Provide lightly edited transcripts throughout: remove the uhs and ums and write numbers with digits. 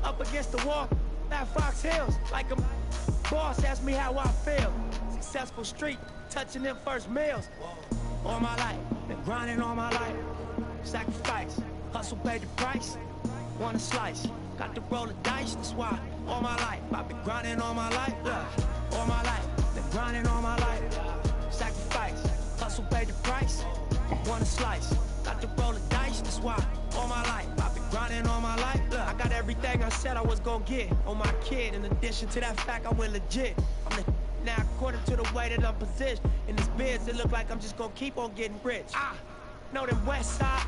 Up against the wall at Fox Hills, like a boss asked me how I feel. Successful street, touching them first meals. All my life, been grinding all my life. Sacrifice, hustle paid the price. Want a slice, got to roll the dice. That's why all my life, I've been grinding all my life. All my life, been grinding all my life. Sacrifice, hustle paid the price. Want a slice, got to roll the dice. That's why all my life, I've been grinding all my life. I got everything I said I was gonna get on my kid. In addition to that fact, I went legit. I'm the now, according to the way that I'm positioned in this biz, it look like I'm just gonna keep on getting rich. Know them West Side.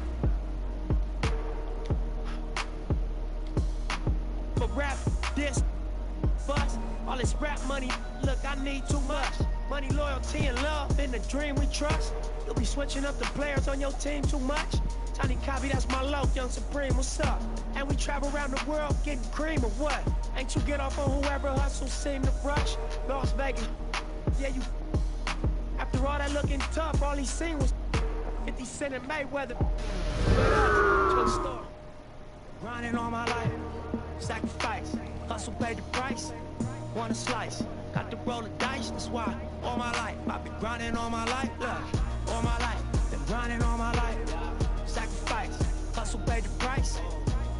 For rap, this, bust, all this rap money, look, I need too much. Money, loyalty, and love, in the dream we trust. You'll be switching up the players on your team too much. Tiny copy, that's my low, Young Supreme, what's up? And we travel around the world getting cream or what? Ain't you get off on whoever hustles seem to rush? Las Vegas, yeah, you. After all that looking tough, all he seen was 50 Cent and Mayweather. True story. Grinding all my life, sacrifice, hustle paid the price. Want a slice, got to roll the dice. That's why all my life I've been grinding all my life. All my life, been grinding all my life. Sacrifice, hustle paid the price.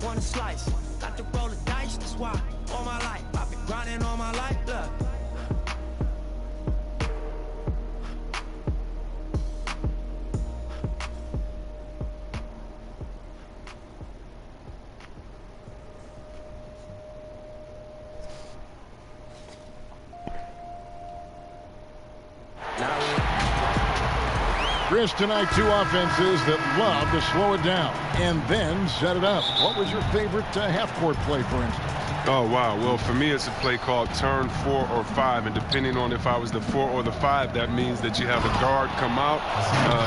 Want a slice, got to roll the dice. That's why all my life I've been grinding all my life. Chris, tonight, two offenses that love to slow it down and then set it up. What was your favorite half-court play, for instance? Oh, wow. Well, for me, it's a play called turn 4 or 5. And depending on if I was the 4 or the 5, that means that you have a guard come out.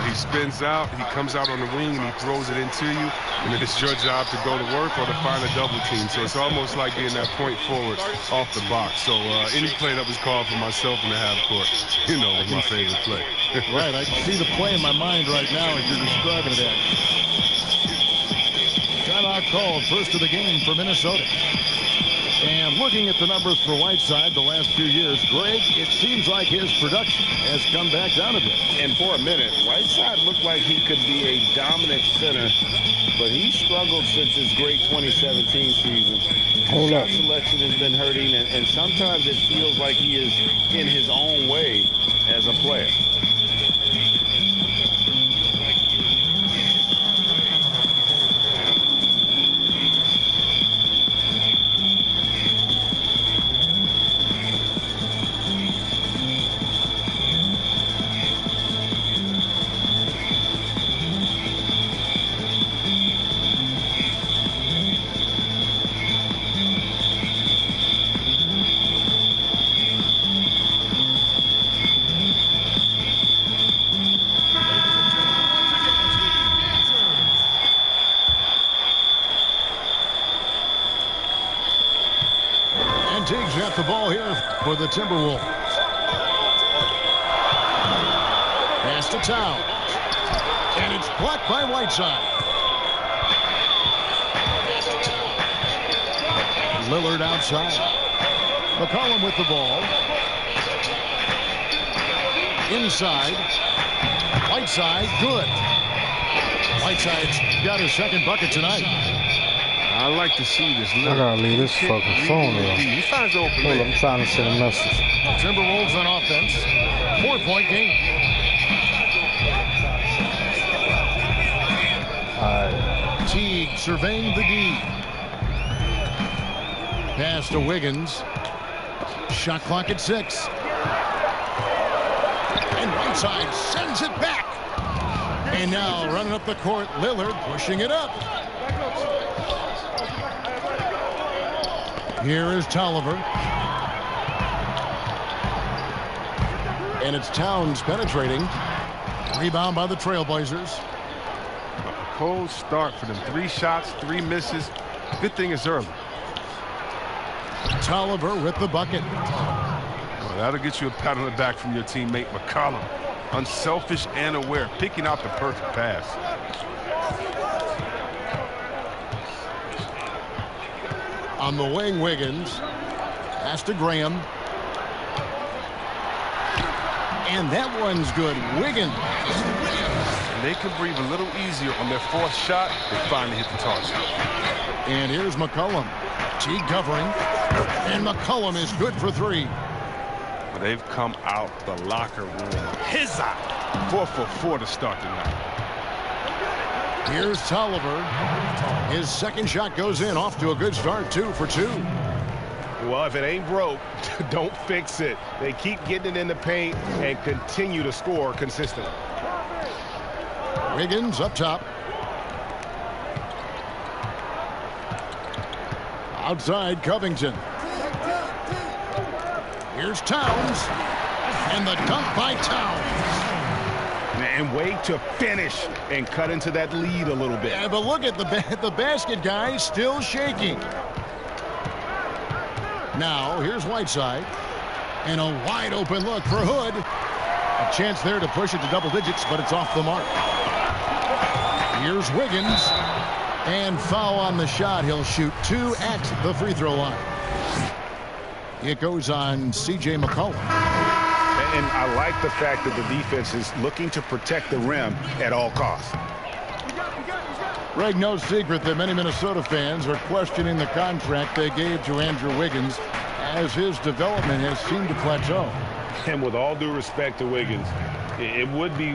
He spins out. He comes out on the wing, and he throws it into you. And then it's your job to go to work or to find a double team. So it's almost like being that point forward off the box. So any play that was called for myself in the half court, you know, was my favorite play. Right. I can see the play in my mind right now as you're describing it. Timeout called, first of the game for Minnesota. And looking at the numbers for Whiteside the last few years, Greg, it seems like his production has come back down a bit. And for a minute, Whiteside looked like he could be a dominant center, but he struggled since his great 2017 season. Shot selection has been hurting, and sometimes it feels like he is in his own way as a player. Teague's got the ball here for the Timberwolves. Pass to Town. And it's blocked by Whiteside. Lillard outside. McCollum with the ball. Inside. Whiteside, good. Whiteside's got his second bucket tonight. I like to see this. I gotta leave this fucking phone here. He finds open. Hold on, I'm trying to send a message. Timberwolves on offense. 4-point game. Alright. Teague surveying the D. Pass to Wiggins. Shot clock at 6. And Whiteside sends it back. And now running up the court, Lillard pushing it up. Here is Tolliver. And it's Towns penetrating. Rebound by the Trailblazers. A cold start for them. 3 shots, 3 misses. Good thing it's early. Tolliver with the bucket. Well, that'll get you a pat on the back from your teammate McCollum. Unselfish and aware, picking out the perfect pass. On the wing, Wiggins. Pass to Graham. And that one's good. Wiggins. And they can breathe a little easier on their fourth shot. They finally hit the target. And here's McCollum. T covering. And McCollum is good for 3. But they've come out the locker room. His eye. 4 for 4 to start the night. Here's Tolliver. His second shot goes in. Off to a good start. 2 for 2. Well, if it ain't broke, don't fix it. They keep getting it in the paint and continue to score consistently. Wiggins up top. Outside, Covington. Here's Towns. And the dunk by Towns. And wait to finish and cut into that lead a little bit. Yeah, but look at the basket, guys, still shaking. Now, here's Whiteside. And a wide open look for Hood. A chance there to push it to double digits, but it's off the mark. Here's Wiggins. And foul on the shot. He'll shoot 2 at the free throw line. It goes on C.J. McCollum. And I like the fact that the defense is looking to protect the rim at all costs. Greg, no secret that many Minnesota fans are questioning the contract they gave to Andrew Wiggins as his development has seemed to plateau. And with all due respect to Wiggins, it would be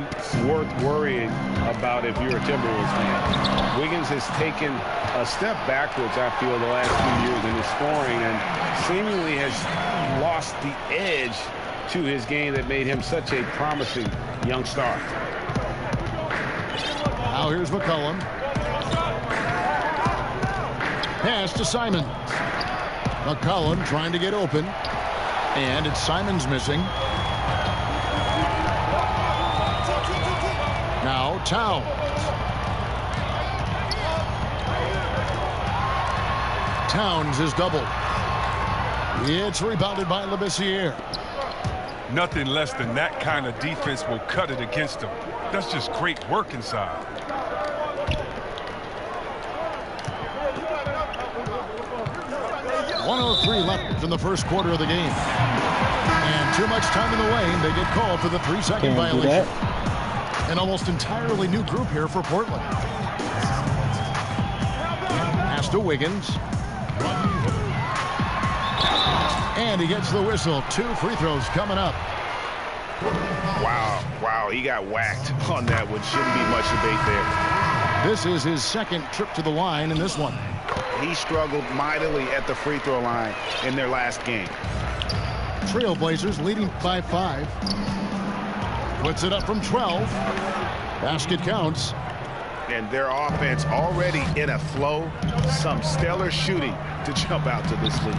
worth worrying about if you're a Timberwolves fan. Wiggins has taken a step backwards, I feel, the last few years in his scoring and seemingly has lost the edge to his game that made him such a promising young star. Now here's McCollum. Pass to Simons. McCollum trying to get open. And it's Simons missing. Now Towns. Towns is doubled. It's rebounded by Labissiere. Nothing less than that kind of defense will cut it against them. That's just great work inside. .103 left in the first quarter of the game. And too much time in the lane. They get called for the 3-second violation. An almost entirely new group here for Portland. Pass to Wiggins. And he gets the whistle. 2 free throws coming up. Wow, he got whacked on that one. Shouldn't be much debate there. This is his second trip to the line in this one. He struggled mightily at the free throw line in their last game. Trailblazers leading by 5. Puts it up from 12. Basket counts. And their offense already in a flow. Some stellar shooting to jump out to this lead.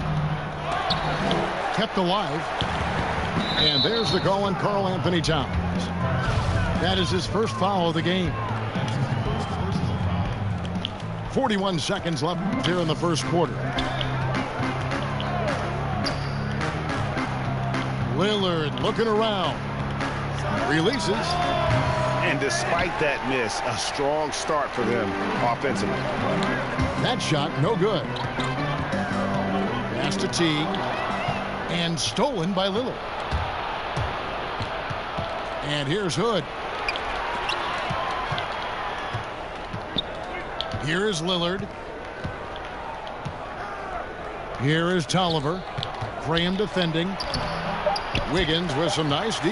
Kept alive. And there's the call on Karl Anthony Towns. That is his first foul of the game. 41 seconds left here in the first quarter. Lillard looking around. Releases. And despite that miss, a strong start for them offensively. That shot, no good. Pass to T. And stolen by Lillard. And here's Hood. Here is Lillard. Here is Tolliver. Graham defending. Wiggins with some nice D.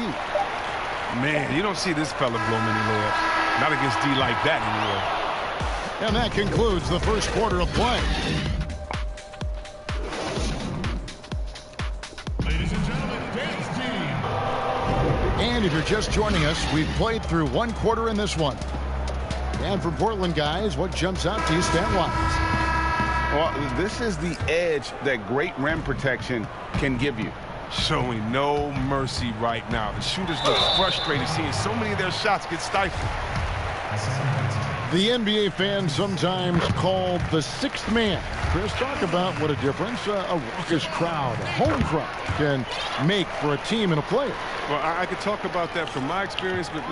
Man, you don't see this fella blow many layups. Not against D like that anymore. And that concludes the first quarter of play. Ladies and gentlemen, dance team. And if you're just joining us, we've played through one quarter in this one. And for Portland guys, what jumps out to you stat-wise? Well, this is the edge that great rim protection can give you. Showing no mercy right now. The shooters look frustrated seeing so many of their shots get stifled. The NBA fans sometimes called the sixth man. Chris, talk about what a difference a raucous crowd, a home crowd, can make for a team and a player. Well, I could talk about that from my experience, but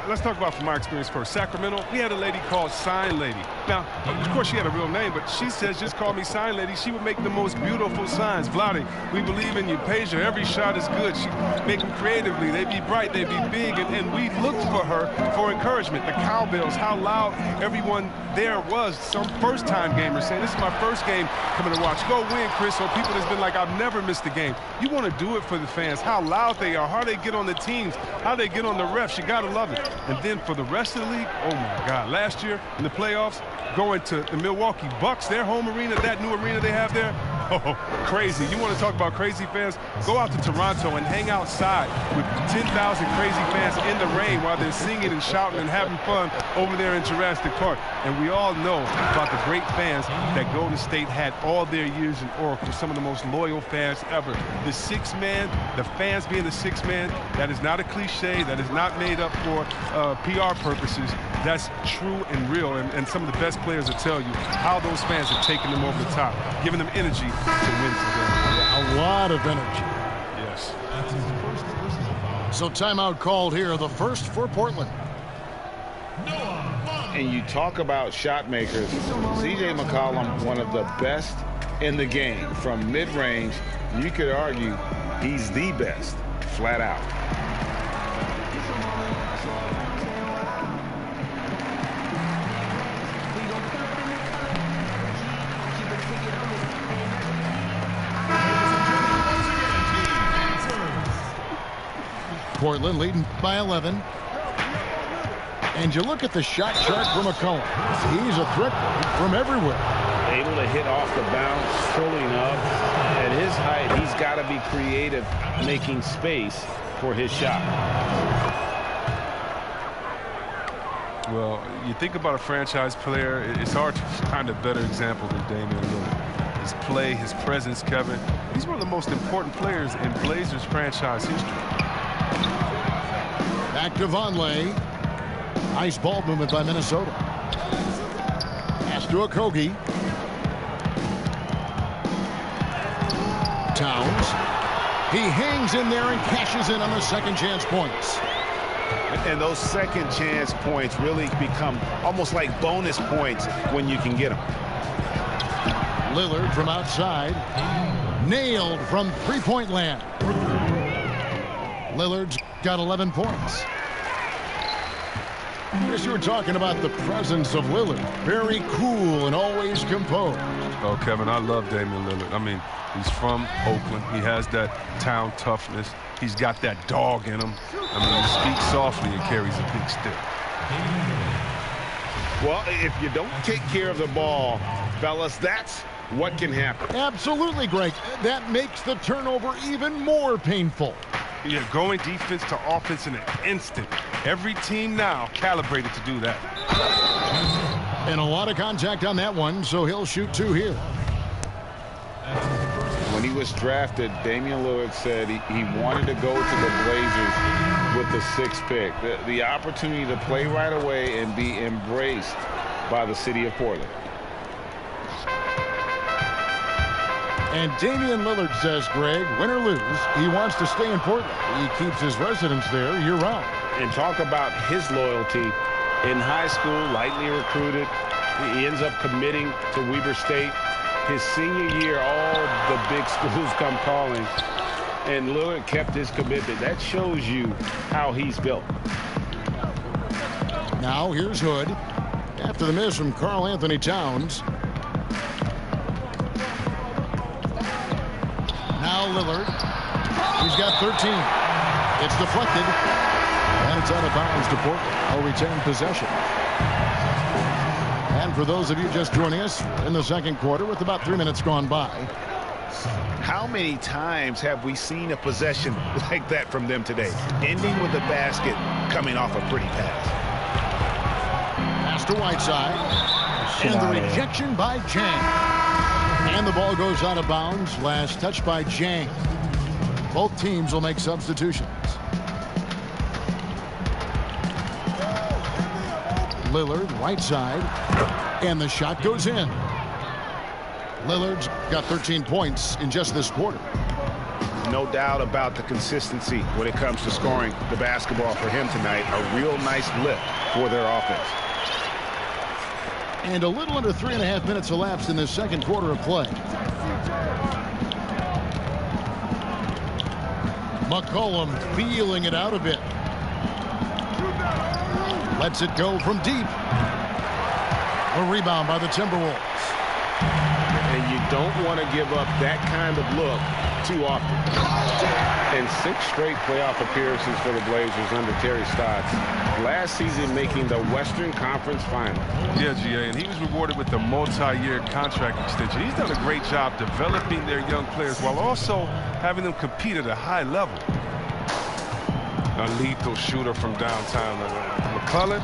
let's talk about from my experience first. Sacramento, we had a lady called Sign Lady. Now, of course, she had a real name, but she says, just call me Sign Lady. She would make the most beautiful signs. Vlade, we believe in you. Peja, every shot is good. She make them creatively. They be bright, they be big, and we looked for her for encouragement. The cowbells, how loud everyone there was. Some first-time gamers saying, this is my first game coming to watch. Go win, Chris. Or people that's been like, I've never missed a game. You want to do it for the fans, how loud they are, how they get on the teams, how they get on the refs. You got to love it. And then for the rest of the league, oh, my God. Last year in the playoffs, going to the Milwaukee Bucks, their home arena, that new arena they have there, oh, crazy. You want to talk about crazy fans? Go out to Toronto and hang outside with 10,000 crazy fans in the rain while they're singing and shouting and having fun over there in Jurassic Park. And we all know about the great fans that Golden State had all their years in Oracle, some of the most loyal fans ever. The sixth man, the fans being the sixth man, that is not a cliche, that is not made up for PR purposes. That's true and real, and some of the best players will tell you how those fans have taken them over the top, giving them energy to win today. A lot of energy. Yes. So timeout called here, the first for Portland. And you talk about shot makers. C.J. McCollum, one of the best in the game from mid-range. You could argue he's the best, flat out. Portland leading by 11. And you look at the shot chart for McCollum. He's a threat from everywhere. Able to hit off the bounce, pulling up. At his height, he's got to be creative, making space for his shot. Well, you think about a franchise player, it's hard to find a better example than Damian Lillard. His play, his presence, Kevin. He's one of the most important players in Blazers franchise history. Back to Vonleh. Nice ball movement by Minnesota. Pass to Okogie. Towns. He hangs in there and cashes in on the second chance points. And those second chance points really become almost like bonus points when you can get them. Lillard from outside. Nailed from three-point land. Lillard's got 11 points. Chris, you were talking about the presence of Lillard. Very cool and always composed. Oh, Kevin, I love Damian Lillard. I mean, he's from Oakland. He has that town toughness. He's got that dog in him. I mean, he speaks softly and carries a big stick. Well, if you don't take care of the ball, fellas, that's what can happen. Absolutely, Greg. That makes the turnover even more painful. Yeah, going defense to offense in an instant. Every team now calibrated to do that. And a lot of contact on that one, so he'll shoot two here. When he was drafted, Damian Lillard said he wanted to go to the Blazers with the sixth pick. The opportunity to play right away and be embraced by the city of Portland. And Damian Lillard says, Greg, win or lose, he wants to stay in Portland. He keeps his residence there year-round. And talk about his loyalty. In high school, lightly recruited. He ends up committing to Weber State. His senior year, all the big schools come calling. And Lillard kept his commitment. That shows you how he's built. Now here's Hood. After the miss from Karl Anthony Towns. Now Lillard. He's got 13. It's deflected. And it's out of bounds to Portland. I'll retain possession. And for those of you just joining us in the second quarter with about 3 minutes gone by. How many times have we seen a possession like that from them today? Ending with a basket, coming off a pretty pass. Pass to Whiteside. And the rejection by Jang. And the ball goes out of bounds. Last touch by Jang. Both teams will make substitutions. Lillard, right side, and the shot goes in. Lillard's got 13 points in just this quarter. No doubt about the consistency when it comes to scoring the basketball for him tonight. A real nice lift for their offense. And a little under 3.5 minutes elapsed in the second quarter of play. McCollum feeling it out a bit. Lets it go from deep. A rebound by the Timberwolves. And you don't want to give up that kind of look too often. And 6 straight playoff appearances for the Blazers under Terry Stotts. Last season making the Western Conference Finals. Yeah, GA, and he was rewarded with a multi-year contract extension. He's done a great job developing their young players while also having them compete at a high level. A lethal shooter from downtown. McCullough,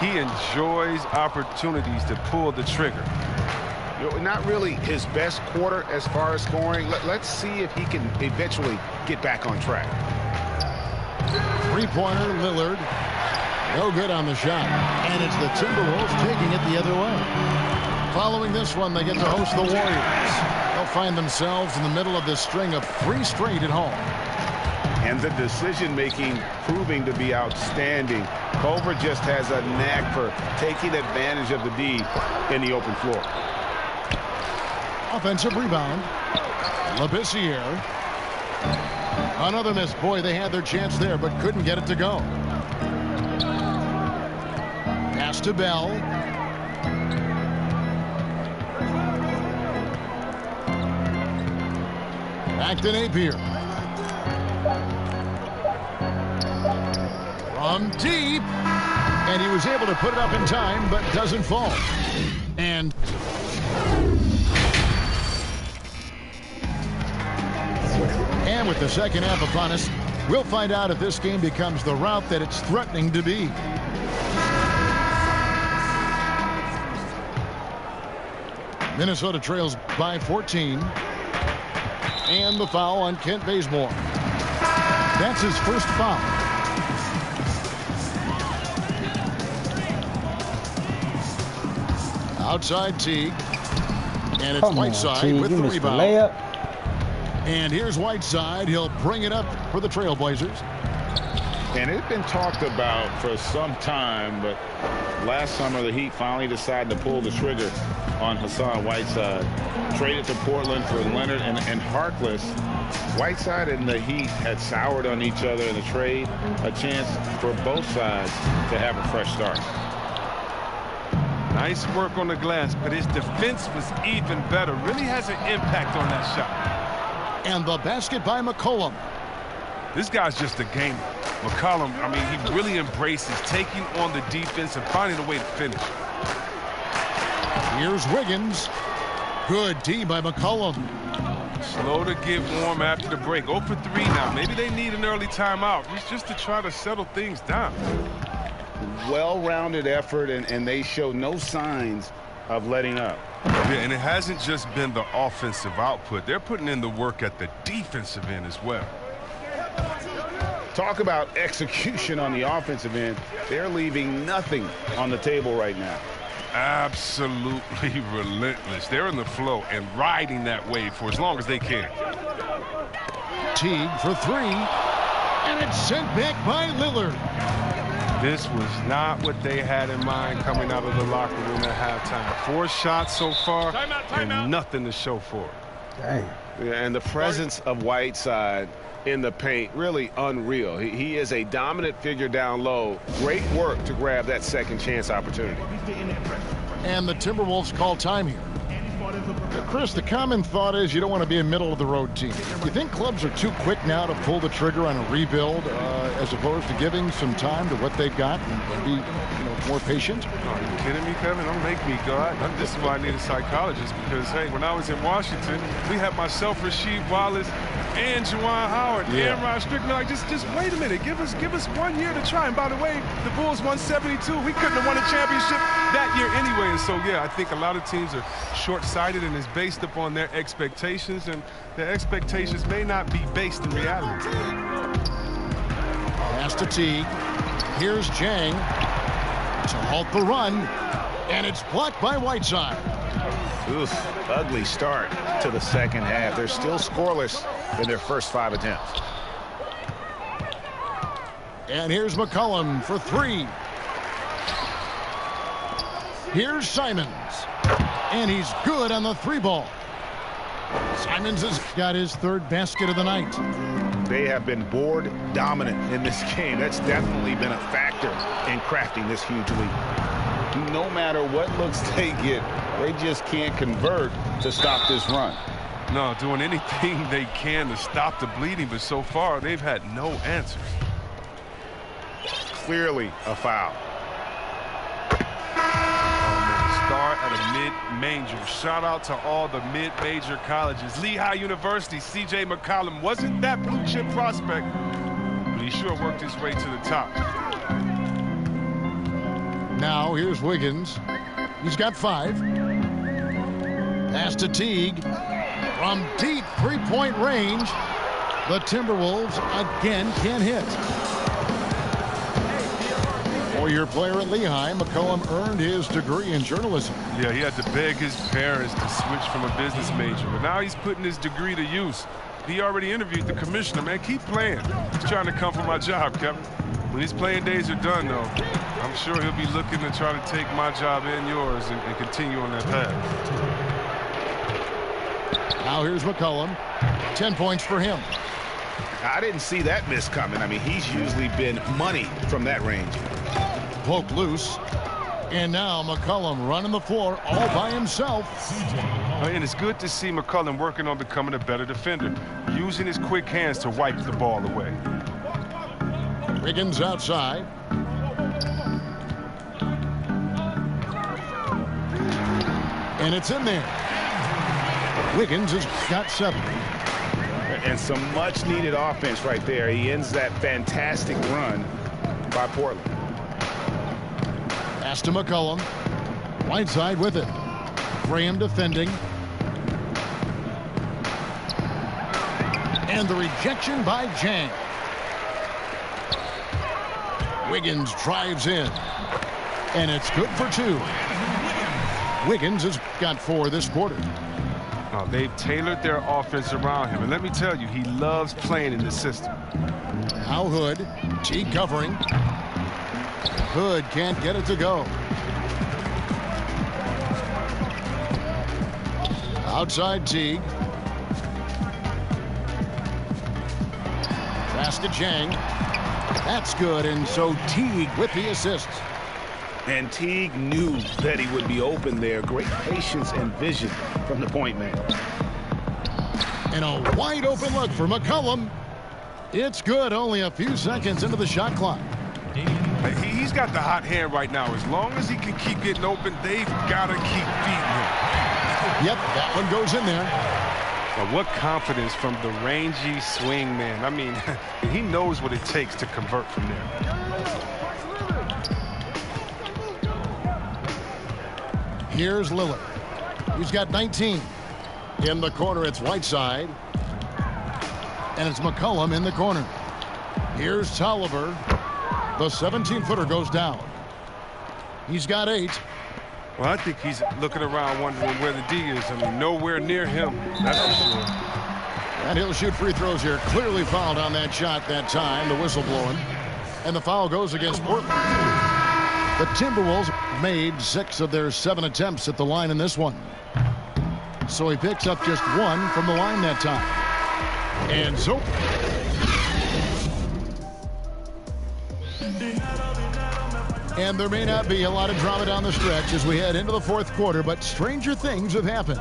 he enjoys opportunities to pull the trigger. Not really his best quarter as far as scoring. Let's see if he can eventually get back on track. Three-pointer, Lillard. No good on the shot. And it's the Timberwolves taking it the other way. Following this one, they get to host the Warriors. They'll find themselves in the middle of this string of 3 straight at home. And the decision-making proving to be outstanding. Culver just has a knack for taking advantage of the D in the open floor. Offensive rebound. Labissiere. Another miss. Boy, they had their chance there, but couldn't get it to go. Pass to Bell. Back to Napier. From deep. And he was able to put it up in time, but doesn't fall. And with the second half upon us, we'll find out if this game becomes the rout that it's threatening to be. Minnesota trails by 14. And the foul on Kent Bazemore. That's his first foul. Outside Teague. And it's Whiteside with the rebound. And here's Whiteside. He'll bring it up for the Trailblazers. And it's been talked about for some time, but last summer the Heat finally decided to pull the trigger on Hassan Whiteside. Traded to Portland for Leonard and Harkless. Whiteside and the Heat had soured on each other in the trade. A chance for both sides to have a fresh start. Nice work on the glass, but his defense was even better. Really has an impact on that shot. And the basket by McCollum. This guy's just a gamer. McCollum, I mean, he really embraces taking on the defense and finding a way to finish. Here's Wiggins. Good D by McCollum. Slow to get warm after the break. 0 for 3 now. Maybe they need an early timeout. It's just to try to settle things down. Well-rounded effort, and they show no signs of letting up. Yeah, and it hasn't just been the offensive output. They're putting in the work at the defensive end as well. Talk about execution on the offensive end. They're leaving nothing on the table right now. Absolutely relentless. They're in the flow and riding that wave for as long as they can. Teague for 3. And it's sent back by Lillard. This was not what they had in mind coming out of the locker room at halftime. 4 shots so far, and nothing to show for it. Dang. Yeah, and the presence of Whiteside in the paint, really unreal. He is a dominant figure down low. Great work to grab that second chance opportunity. And the Timberwolves call time here. Chris, the common thought is you don't want to be a middle-of-the-road team. You think clubs are too quick now to pull the trigger on a rebuild as opposed to giving some time to what they've got and be more patient? Are you kidding me, Kevin? Don't make me go. This is why I need a psychologist because, hey, when I was in Washington, we had myself, Rasheed Wallace, and Juwan Howard, and Ron Strickland. Like, just wait a minute. Give us 1 year to try. And by the way, the Bulls won 72. We couldn't have won a championship that year anyway. And so, yeah, I think a lot of teams are short-sighted and it's based upon their expectations, and their expectations may not be based in reality. Pass to Teague. Here's Jang to halt the run, and it's blocked by Whiteside. Oof, ugly start to the second half. They're still scoreless in their first 5 attempts. And here's McCollum for 3. Here's Simons. And he's good on the 3-ball. Simons has got his 3rd basket of the night. They have been board dominant in this game. That's definitely been a factor in crafting this huge lead. No matter what looks they get, they just can't convert to stop this run. No, doing anything they can to stop the bleeding, but so far they've had no answers. Clearly a foul. Start at a mid-major. Shout out to all the mid-major colleges. Lehigh University, C.J. McCollum wasn't that blue-chip prospect, but he sure worked his way to the top. Now here's Wiggins. He's got 5. Pass to Teague. From deep 3-point range, the Timberwolves again can't hit. Four-year player at Lehigh, McCollum earned his degree in journalism. Yeah, he had to beg his parents to switch from a business major, but now he's putting his degree to use. He already interviewed the commissioner. Man, keep playing. He's trying to come for my job, Kevin. When his playing days are done, though, I'm sure he'll be looking to try to take my job and yours and continue on that path. Now here's McCollum. 10 points for him. I didn't see that miss coming. I mean, he's usually been money from that range. Poke loose. And now McCollum running the floor all by himself. And it's good to see McCollum working on becoming a better defender, using his quick hands to wipe the ball away. Wiggins outside. And it's in there. Wiggins has got 7. And some much-needed offense right there. He ends that fantastic run by Portland. Pass to McCollum. Right side with it. Graham defending. And the rejection by Jang. Wiggins drives in. And it's good for 2. Wiggins has got 4 this quarter. They've tailored their offense around him. And let me tell you, he loves playing in this system. Now Hood. Teague covering. Hood can't get it to go. Outside Teague. Pass to Jang. That's good, and so Teague with the assist. And Teague knew that he would be open there. Great patience and vision from the point man. And a wide open look for McCollum. It's good, only a few seconds into the shot clock. He's got the hot hand right now. As long as he can keep getting open, they've got to keep beating him. Yep, that one goes in there. Now, what confidence from the rangy swing man. I mean, he knows what it takes to convert from there. Here's Lillard. He's got 19. In the corner, it's Whiteside. And it's McCollum in the corner. Here's Tolliver. The 17-footer goes down. He's got 8. Well, I think he's looking around wondering where the D is. I mean, nowhere near him, that's for sure. And he'll shoot free throws here. Clearly fouled on that shot that time. The whistle blowing. And the foul goes against Portland. The Timberwolves made 6 of their 7 attempts at the line in this one. So he picks up just 1 from the line that time. And so... And there may not be a lot of drama down the stretch as we head into the 4th quarter, but stranger things have happened.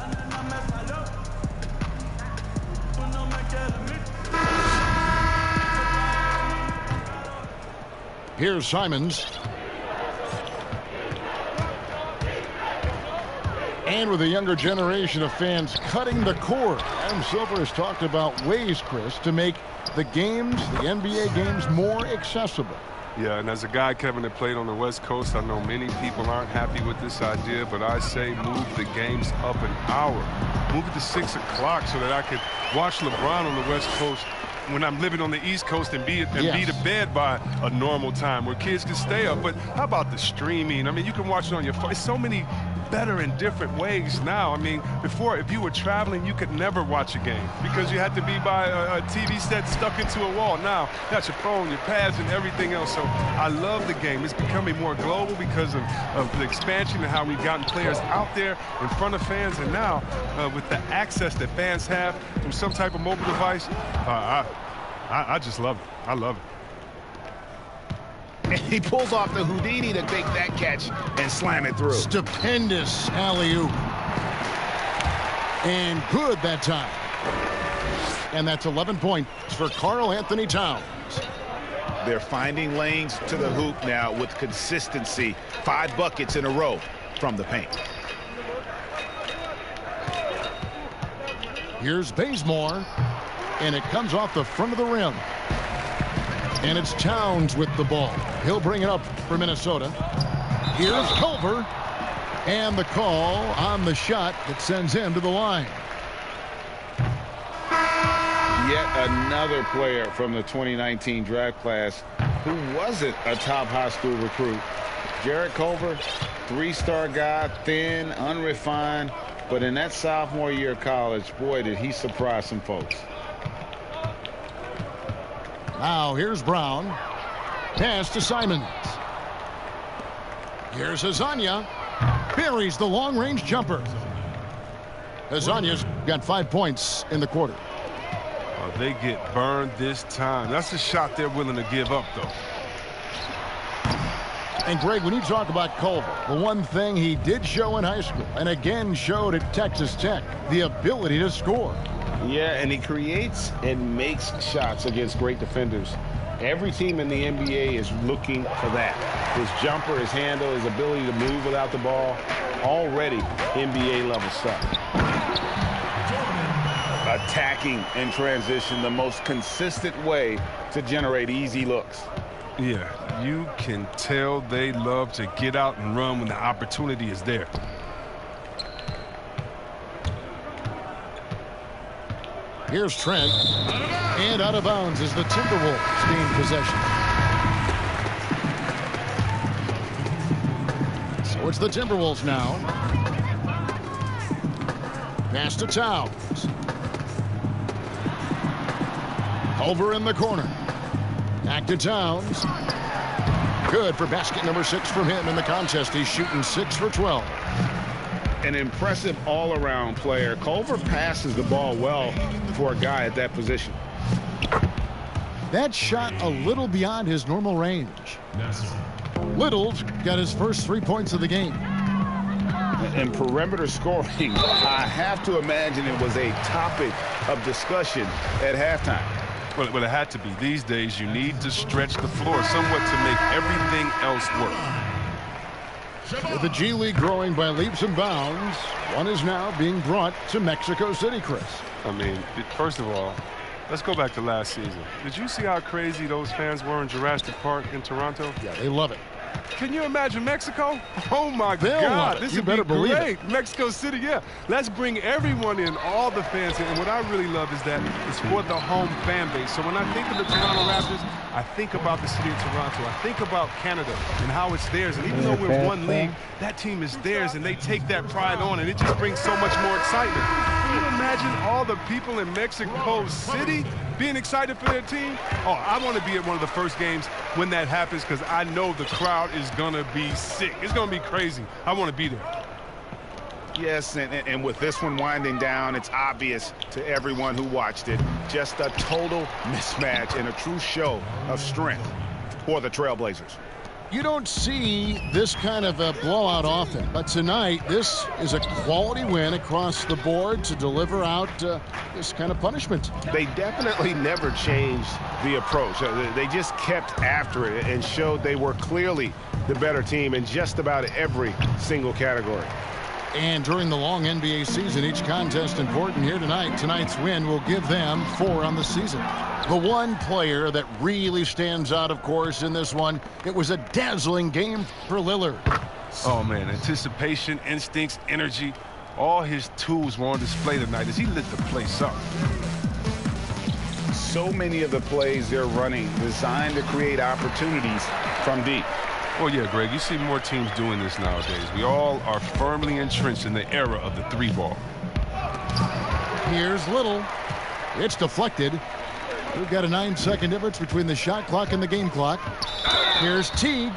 Here's Simons. And with a younger generation of fans cutting the cord, Adam Silver has talked about ways, Chris, to make the games, the NBA games, more accessible. Yeah, and as a guy, Kevin, that played on the West Coast, I know many people aren't happy with this idea, but I say move the games up an hour. Move it to 6 o'clock so that I could watch LeBron on the West Coast when I'm living on the East Coast and be to bed by a normal time where kids can stay up. But how about the streaming? I mean, you can watch it on your phone. So many better in different ways now. I mean, before, if you were traveling, you could never watch a game because you had to be by a TV set stuck into a wall. Now, you got your phone, your pads, and everything else. So I love the game. It's becoming more global because of the expansion and how we've gotten players out there in front of fans. And now, with the access that fans have through some type of mobile device, I just love it. I love it. And he pulls off the Houdini to take that catch and slam it through. Stupendous alley-oop. And good that time. And that's 11 points for Karl Anthony Towns. They're finding lanes to the hoop now with consistency. 5 buckets in a row from the paint. Here's Bazemore. And it comes off the front of the rim. And it's Towns with the ball. He'll bring it up for Minnesota. Here's Culver. And the call on the shot that sends him to the line. Yet another player from the 2019 draft class who wasn't a top high school recruit. Jarrett Culver, 3-star guy, thin, unrefined. But in that sophomore year of college, boy, did he surprise some folks. Now here's Brown. Pass to Simons. Here's Hazanya. Buries the long-range jumper. Hazanya's got 5 points in the quarter. Oh, they get burned this time. That's a shot they're willing to give up, though. And, Greg, when you talk about Culver, the one thing he did show in high school and again showed at Texas Tech, the ability to score. Yeah, and he creates and makes shots against great defenders. Every team in the NBA is looking for that. His jumper, his handle, his ability to move without the ball, already NBA level stuff. Attacking in transition, the most consistent way to generate easy looks. Yeah, you can tell they love to get out and run when the opportunity is there. Here's Trent. And out of bounds is the Timberwolves gain possession. So it's the Timberwolves now. Pass to Towns. Over in the corner. Back to Towns. Good for basket number 6 from him in the contest. He's shooting 6 for 12. An impressive all-around player. Culver passes the ball well for a guy at that position. That shot a little beyond his normal range. Little's got his first 3 points of the game. And perimeter scoring, I have to imagine it was a topic of discussion at halftime. Well, it had to be. These days, you need to stretch the floor somewhat to make everything else work. With the G League growing by leaps and bounds, one is now being brought to Mexico City, Chris. I mean, first of all, let's go back to last season. Did you see how crazy those fans were in Jurassic Park in Toronto? Yeah, they love it. Can you imagine Mexico? Oh, my They'll God. This would be great. It. Mexico City, yeah. Let's bring everyone in, all the fans in. And what I really love is that it's for the home fan base. So when I think of the Toronto Raptors, I think about the city of Toronto. I think about Canada and how it's theirs. And even though we're one league, that team is theirs, and they take that pride on, and it just brings so much more excitement. Can you imagine all the people in Mexico City being excited for their team? Oh, I want to be at one of the first games when that happens because I know the crowd is going to be sick. It's going to be crazy. I want to be there. Yes, and with this one winding down, it's obvious to everyone who watched it. Just a total mismatch and a true show of strength for the Trailblazers. You don't see this kind of a blowout often, but tonight this is a quality win across the board to deliver out this kind of punishment. They definitely never changed the approach. They just kept after it and showed they were clearly the better team in just about every single category. And during the long NBA season, each contest important here tonight. Tonight's win will give them 4 on the season. The one player that really stands out, of course, in this one, it was a dazzling game for Lillard. Oh, man, anticipation, instincts, energy, all his tools were on display tonight as he lit the place up. So many of the plays they're running designed to create opportunities from deep. Well, yeah, Greg, you see more teams doing this nowadays. We all are firmly entrenched in the era of the 3-ball. Here's Little. It's deflected. We've got a 9-second difference between the shot clock and the game clock. Here's Teague.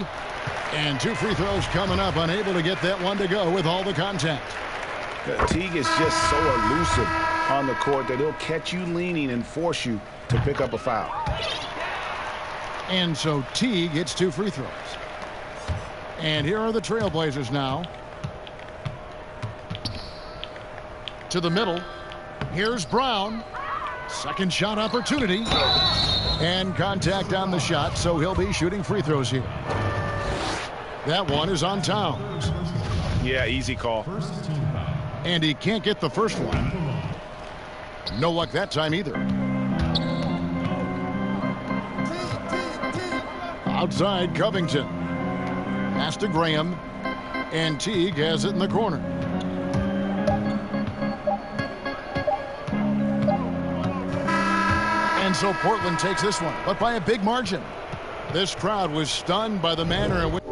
And 2 free throws coming up. Unable to get that one to go with all the contact. Teague is just so elusive on the court that he'll catch you leaning and force you to pick up a foul. And so Teague gets 2 free throws. And here are the Trailblazers now. To the middle. Here's Brown. Second shot opportunity. And contact on the shot, so he'll be shooting free throws here. That one is on Towns. Yeah, easy call. And he can't get the first one. No luck that time either. Outside Covington. Pass to Graham. And Teague has it in the corner. And so Portland takes this one, but by a big margin. This crowd was stunned by the manner in which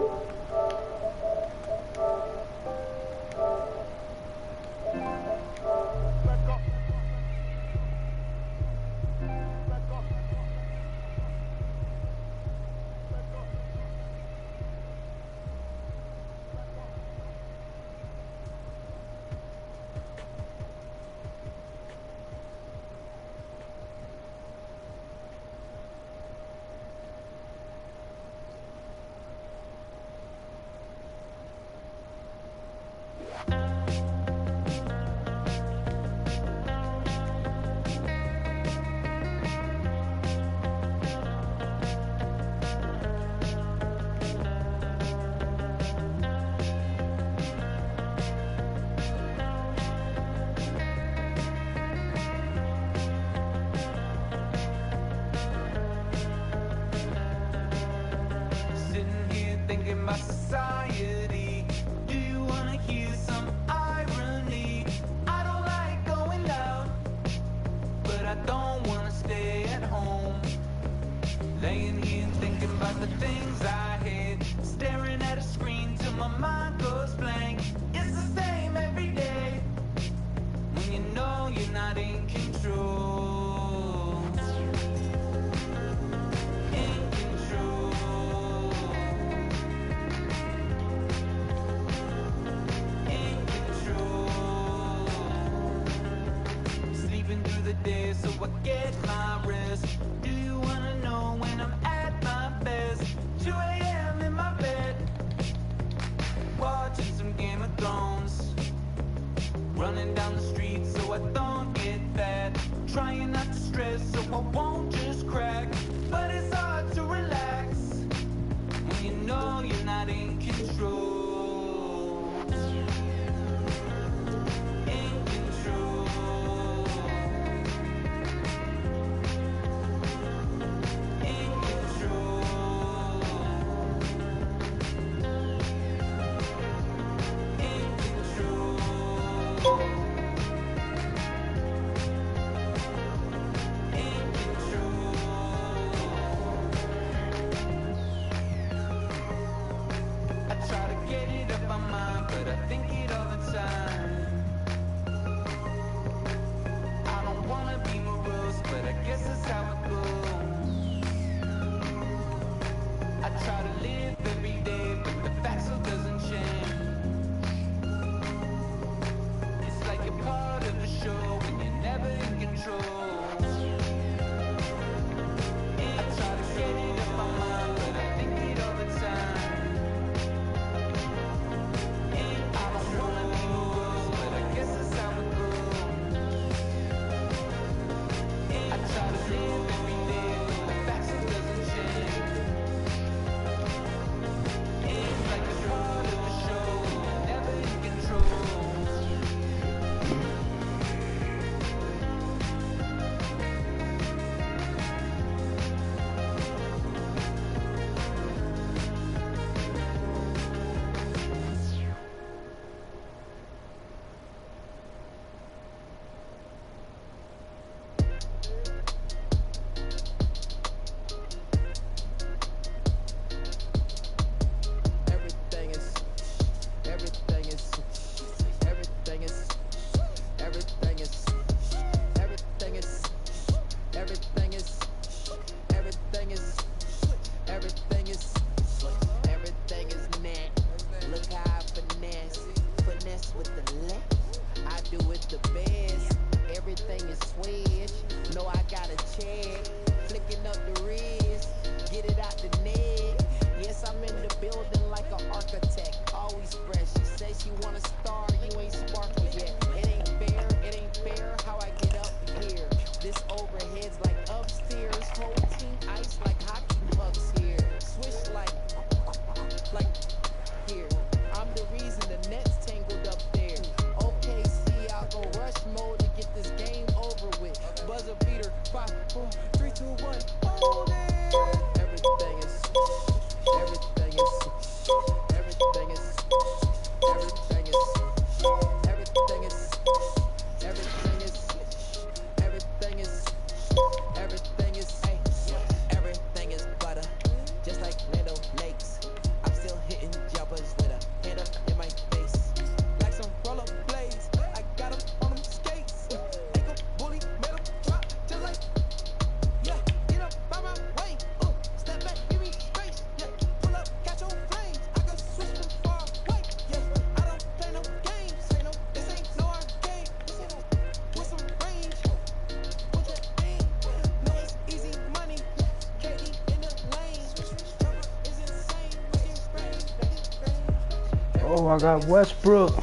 Oh, I got Westbrook.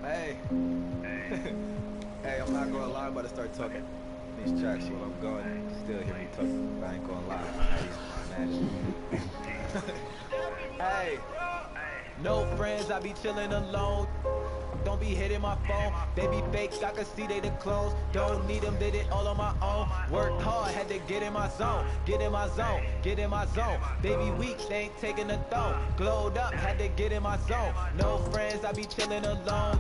Hey. Hey, I'm not gonna lie, I'm about to start talking these tracks while I'm going. Still hear me talking, but I ain't gonna lie. Hey. No friends, I be chilling alone. Don't be hitting my phone. They be fake, I can see they the clones. Don't need them, did it all on my own. Worked hard, had to get in my zone. Get in my zone, get in my zone. Baby weak, they ain't taking a throne. Glowed up, had to get in my zone. No friends, I be chilling alone.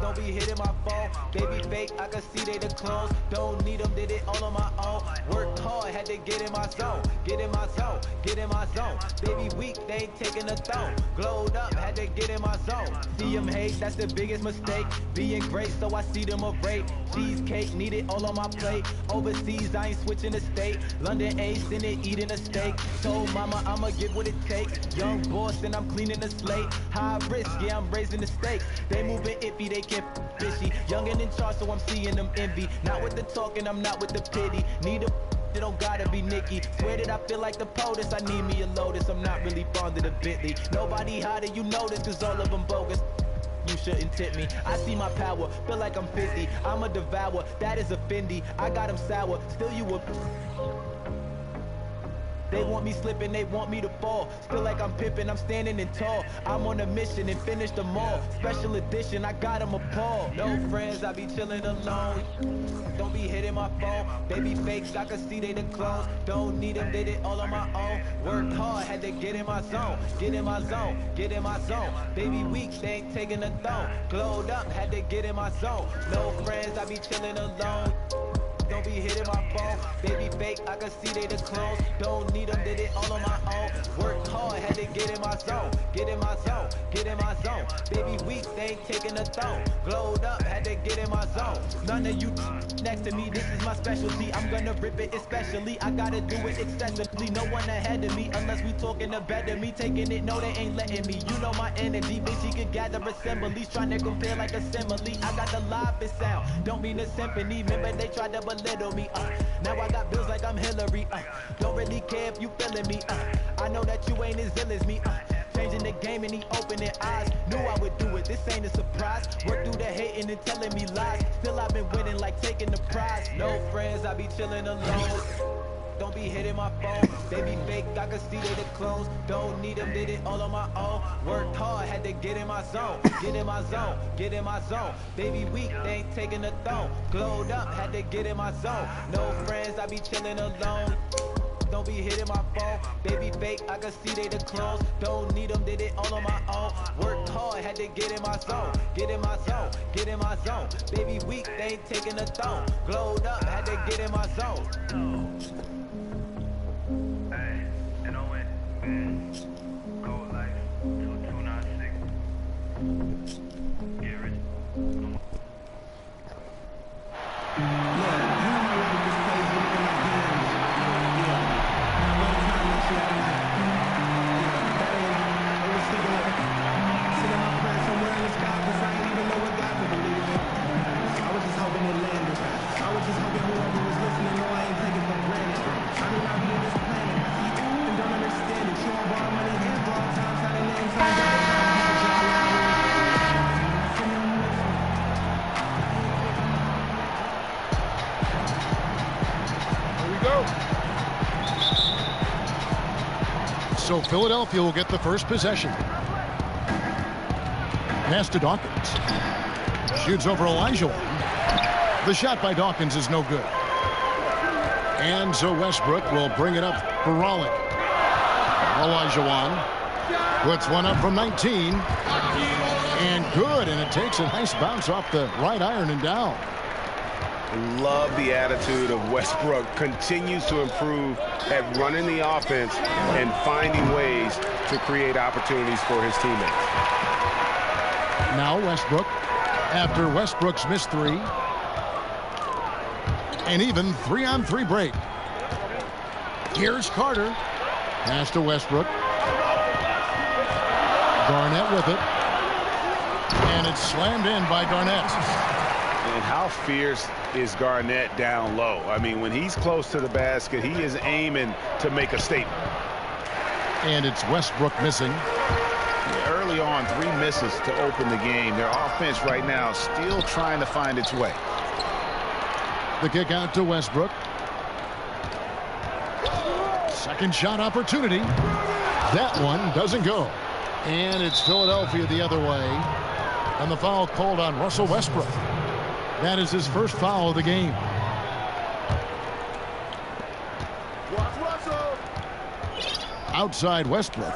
Don't be hitting my phone. They be fake, I can see they the clones. Don't need them, did it all on my own. Worked hard, had to get in my zone. Get in my zone, get in my zone. Baby weak, they ain't taking a throne. Glowed up, had to get in my zone. See them hate, that's the biggest mistake. Being great, so I see them a rate. Cheesecake, need it all on my plate. Overseas, I ain't switching the state. London ace, in it, eating a steak. Told mama I'ma get what it takes. Young boss, and I'm cleaning the slate. High risk, yeah, I'm raising the stakes. They moving iffy, they can't fishy. Young and in charge, so I'm seeing them envy. Not with the talking, I'm not with the pity. Need a it don't gotta be Nicky. Swear that I feel like the POTUS. I need me a Lotus. I'm not really fond of the Bentley. Nobody hotter, you notice, cause all of them bogus. You shouldn't tip me. I see my power, feel like I'm 50. I'm a devour, that is a Fendi. I got them sour, still you a. They want me slipping, they want me to fall. Still like I'm pippin', I'm standing in tall. I'm on a mission and finish them all. Special edition, I got them appalled. No friends, I be chillin' alone. Don't be hitting my phone. They be fakes, I can see they the clones. Don't need them, did it all on my own. Worked hard, had to get in my zone. Get in my zone, get in my zone. Baby weak, they ain't taking a throne. Glowed up, had to get in my zone. No friends, I be chillin' alone. Don't be hitting my phone. They be fake, I can see they the clones. Don't need them, did it all on my own. Worked hard, had to get in my zone. Get in my zone, get in my zone. Baby weak, they ain't taking a throne. Glowed up, had to get in my zone. None of you next to me, this is my specialty. I'm gonna rip it especially. I gotta do it excessively. No one ahead of me, unless we talking to better me. Taking it, no, they ain't letting me. You know my energy, bitch, she could gather assemblies. Trying to compare like a simile. I got the livest sound, don't mean a symphony. Remember they tried to belittle me, now I got bills like I'm Hillary, don't really care if you feeling me, I know that you ain't as ill as me, changing the game and he opening eyes, knew I would do it, this ain't a surprise, work through the hating and telling me lies, still I've been winning like taking the prize, no friends, I be chilling alone. Don't be hitting my phone. They be fake, I can see they the clones. Don't need them, did it all on my own. Worked hard, had to get in my zone. Get in my zone, get in my zone. Baby weak, they ain't taking a throne. Glowed up, had to get in my zone. No friends, I be chilling alone. Don't be hitting my phone. They be fake, I can see they the clones. Don't need them, did it all on my own. Worked hard, had to get in my zone. Get in my zone, get in my zone. Baby weak, they ain't taking a throne. Glowed up, had to get in my zone. go. So Philadelphia will get the first possession. Pass to Dawkins. Shoots over Elijah. The shot by Dawkins is no good. And so Westbrook will bring it up for Raleigh. Elijah puts one up from 19. And good, and it takes a nice bounce off the right iron and down. Love the attitude of Westbrook. Continues to improve at running the offense and finding ways to create opportunities for his teammates. Now Westbrook, after Westbrook's missed three. An even 3-on-3 break. Here's Carter. Pass to Westbrook. Garnett with it. And it's slammed in by Garnett. And how fierce is Garnett down low? I mean, when he's close to the basket, he is aiming to make a statement. And it's Westbrook missing. Early on, 3 misses to open the game. Their offense right now still trying to find its way. The kick out to Westbrook. Second shot opportunity. That one doesn't go. And it's Philadelphia the other way. And the foul called on Russell Westbrook. That is his first foul of the game. Outside Westbrook.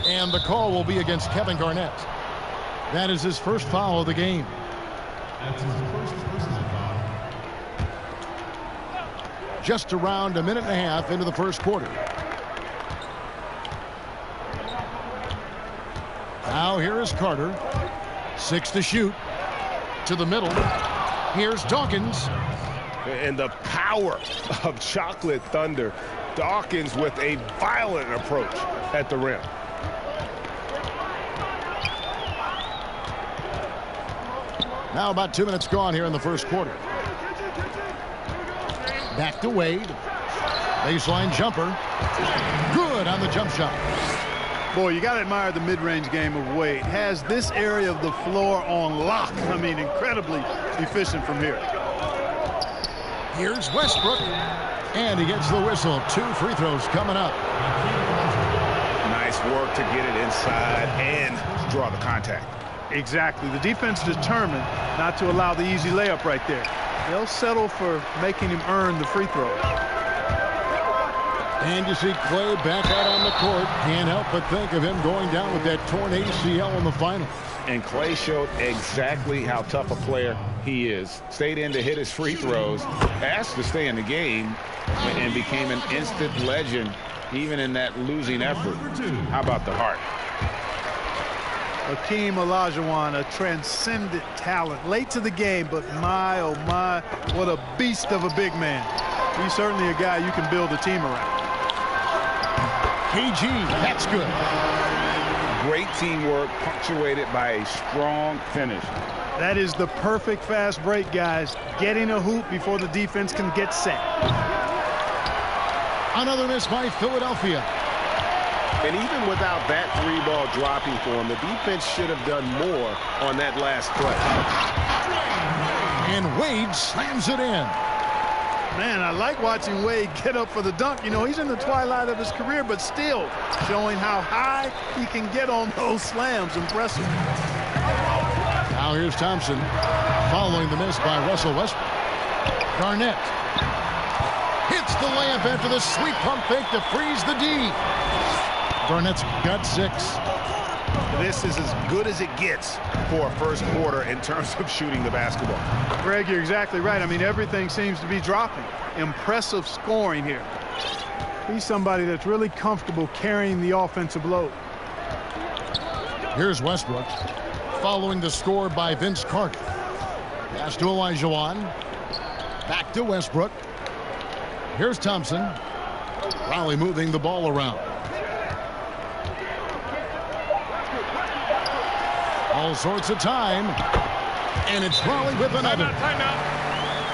And the call will be against Kevin Garnett. That is his first foul of the game. That's his first personal foul. Just around a minute and a half into the first quarter. Now here is Carter. 6 to shoot. To the middle. Here's Dawkins. And the power of Chocolate Thunder. Dawkins with a violent approach at the rim. Now about 2 minutes gone here in the first quarter. Back to Wade. Baseline jumper. Good on the jump shot. Boy, you got to admire the mid-range game of Wade. Has this area of the floor on lock. I mean, incredibly efficient from here. Here's Westbrook. And he gets the whistle. 2 free throws coming up. Nice work to get it inside and draw the contact. Exactly. The defense determined not to allow the easy layup right there. They'll settle for making him earn the free throw. And you see Clay back out on the court. Can't help but think of him going down with that torn ACL in the finals. And Clay showed exactly how tough a player he is. Stayed in to hit his free throws, asked to stay in the game, and became an instant legend even in that losing effort. How about the heart? Hakeem Olajuwon, a transcendent talent. Late to the game, but my, oh my, what a beast of a big man. He's certainly a guy you can build a team around. KG, that's good. Great teamwork, punctuated by a strong finish. That is the perfect fast break, guys. Getting a hoop before the defense can get set. Another miss by Philadelphia. And even without that 3-ball dropping for him, the defense should have done more on that last play. And Wade slams it in. Man, I like watching Wade get up for the dunk. You know, he's in the twilight of his career, but still showing how high he can get on those slams. Impressive. Now here's Thompson following the miss by Russell Westbrook. Garnett hits the layup after the sweet pump fake to freeze the D. Garnett's got 6. This is as good as it gets for a first quarter in terms of shooting the basketball. Greg, you're exactly right. I mean, everything seems to be dropping. Impressive scoring here. He's somebody that's really comfortable carrying the offensive load. Here's Westbrook following the score by Vince Carter. Pass to Olajuwon. Back to Westbrook. Here's Thompson. Raleigh moving the ball around. All sorts of time. And it's Raleigh with another.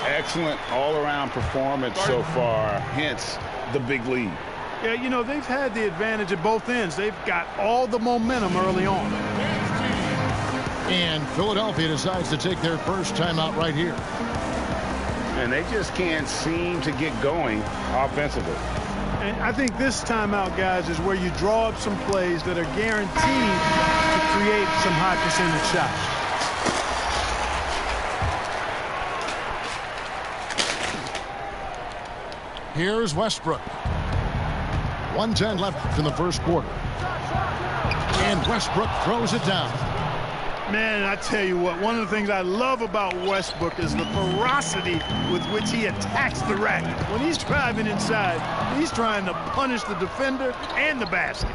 Excellent all-around performance so far, hence the big lead. Yeah, you know, they've had the advantage at both ends. They've got all the momentum early on. And Philadelphia decides to take their first timeout right here. and they just can't seem to get going offensively. And I think this timeout, guys, is where you draw up some plays that are guaranteed to create some high percentage shots. Here's Westbrook. 1:10 left in the first quarter. And Westbrook throws it down. Man, I tell you what, one of the things I love about Westbrook is the ferocity with which he attacks the rack. When he's driving inside, he's trying to punish the defender and the basket.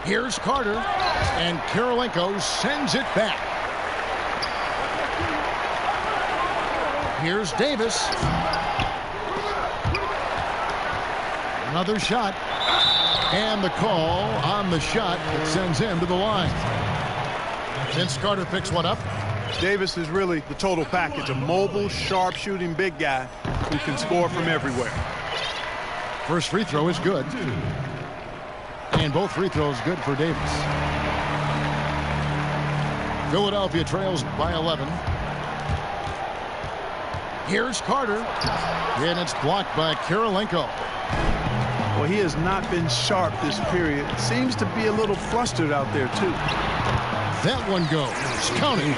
Here's Carter, and Kirilenko sends it back. Here's Davis. Another shot, and the call on the shot that sends him to the line. Vince Carter picks one up. Davis is really the total package, a mobile, sharp-shooting big guy who can score from everywhere. First free throw is good. And both free throws good for Davis. Philadelphia trails by 11. Here's Carter, and it's blocked by Kirilenko. Well, he has not been sharp this period. Seems to be a little flustered out there, too. That one goes. Counting.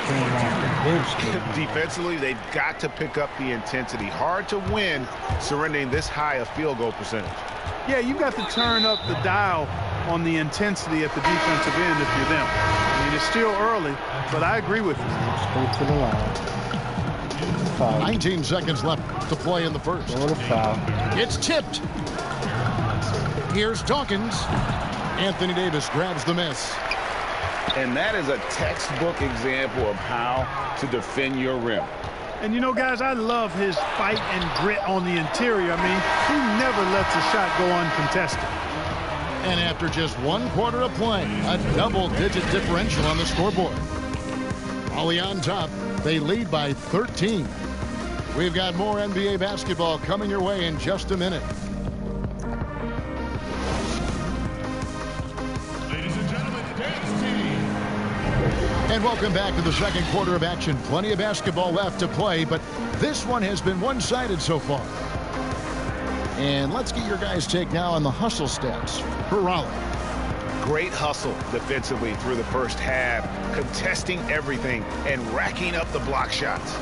Defensively, they've got to pick up the intensity. Hard to win surrendering this high a field goal percentage. Yeah, you've got to turn up the dial on the intensity at the defensive end if you're them. I mean, it's still early, but I agree with you. Straight to the line. Foul. 19 seconds left to play in the first. What a foul. It's tipped. Here's Dawkins. Anthony Davis grabs the miss. And that is a textbook example of how to defend your rim. And, you know, guys, I love his fight and grit on the interior. I mean, he never lets a shot go uncontested. And after just 1 quarter of play, a double-digit differential on the scoreboard. Raleigh on top. They lead by 13. We've got more NBA basketball coming your way in just a minute. And welcome back to the second quarter of action. Plenty of basketball left to play, but this one has been one-sided so far. And let's get your guys' take now on the hustle stats for Raleigh. Great hustle defensively through the first half, contesting everything and racking up the block shots.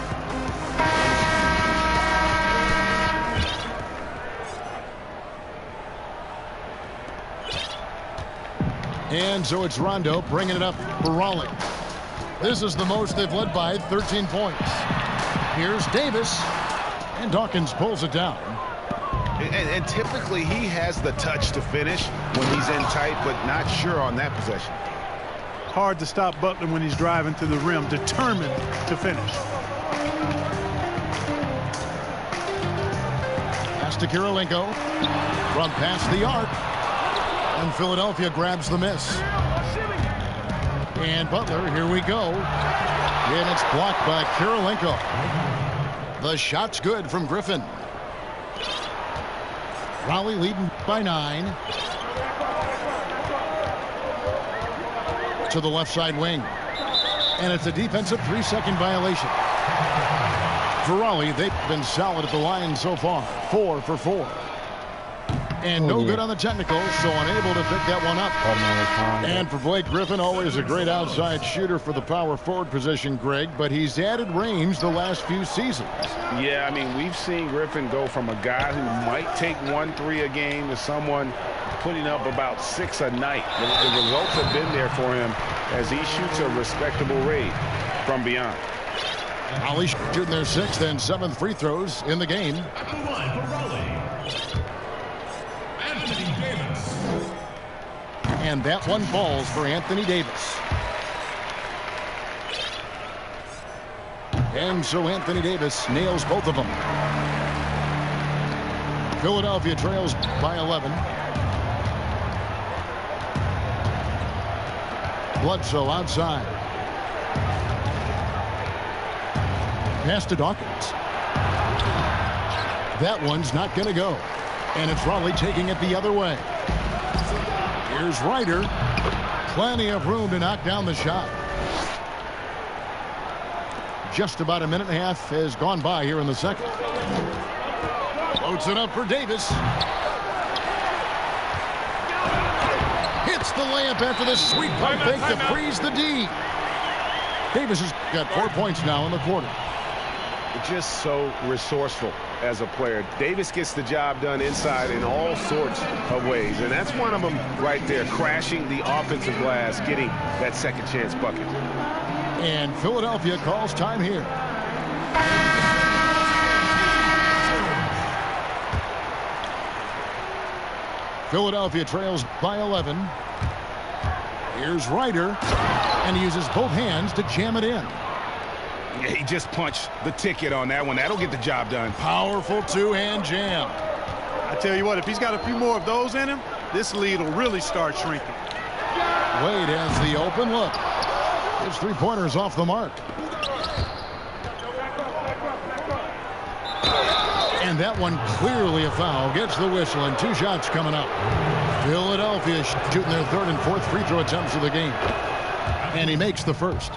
And so it's Rondo bringing it up for Raleigh. This is the most they've led by, 13 points. Here's Davis, and Dawkins pulls it down. And typically he has the touch to finish when he's in tight, but not sure on that possession. Hard to stop Butler when he's driving to the rim, determined to finish. Pass to Kirilenko. From past the arc. And Philadelphia grabs the miss. And Butler, here we go. And it's blocked by Kirilenko. The shot's good from Griffin. Raleigh leading by 9. To the left side wing. And it's a defensive 3-second violation. For Raleigh, they've been solid at the line so far. 4 for 4. And no good on the technical, so unable to pick that one up. And for Blake Griffin, always a great outside shooter for the power forward position, Greg, but he's added range the last few seasons. Yeah, I mean, we've seen Griffin go from a guy who might take 1-3 a game to someone putting up about 6 a night. The results have been there for him as he shoots a respectable rate from beyond. Raleigh shooting their 6th and 7th free throws in the game. And that one falls for Anthony Davis. And so Anthony Davis nails both of them. Philadelphia trails by 11. Bledsoe outside. Pass to Dawkins. That one's not going to go. And it's Raleigh taking it the other way. Here's Ryder. Plenty of room to knock down the shot. just about a minute and a half has gone by here in the second. Floats it up for Davis. Hits the layup after the sweet pump fake to freeze the D. Davis has got 4 points now in the quarter. Just so resourceful as a player. Davis gets the job done inside in all sorts of ways, and that's one of them right there, crashing the offensive glass, getting that second chance bucket. And Philadelphia calls time here. Philadelphia trails by 11. Here's Ryder, and he uses both hands to jam it in. Yeah, he just punched the ticket on that one. That'll get the job done. Powerful two-hand jam. I tell you what, if he's got a few more of those in him, this lead will really start shrinking. Wade has the open look. His three-pointer's off the mark. And that one clearly a foul. Gets the whistle, and 2 shots coming up. Philadelphia shooting their third and fourth free throw attempts of the game. And he makes the first.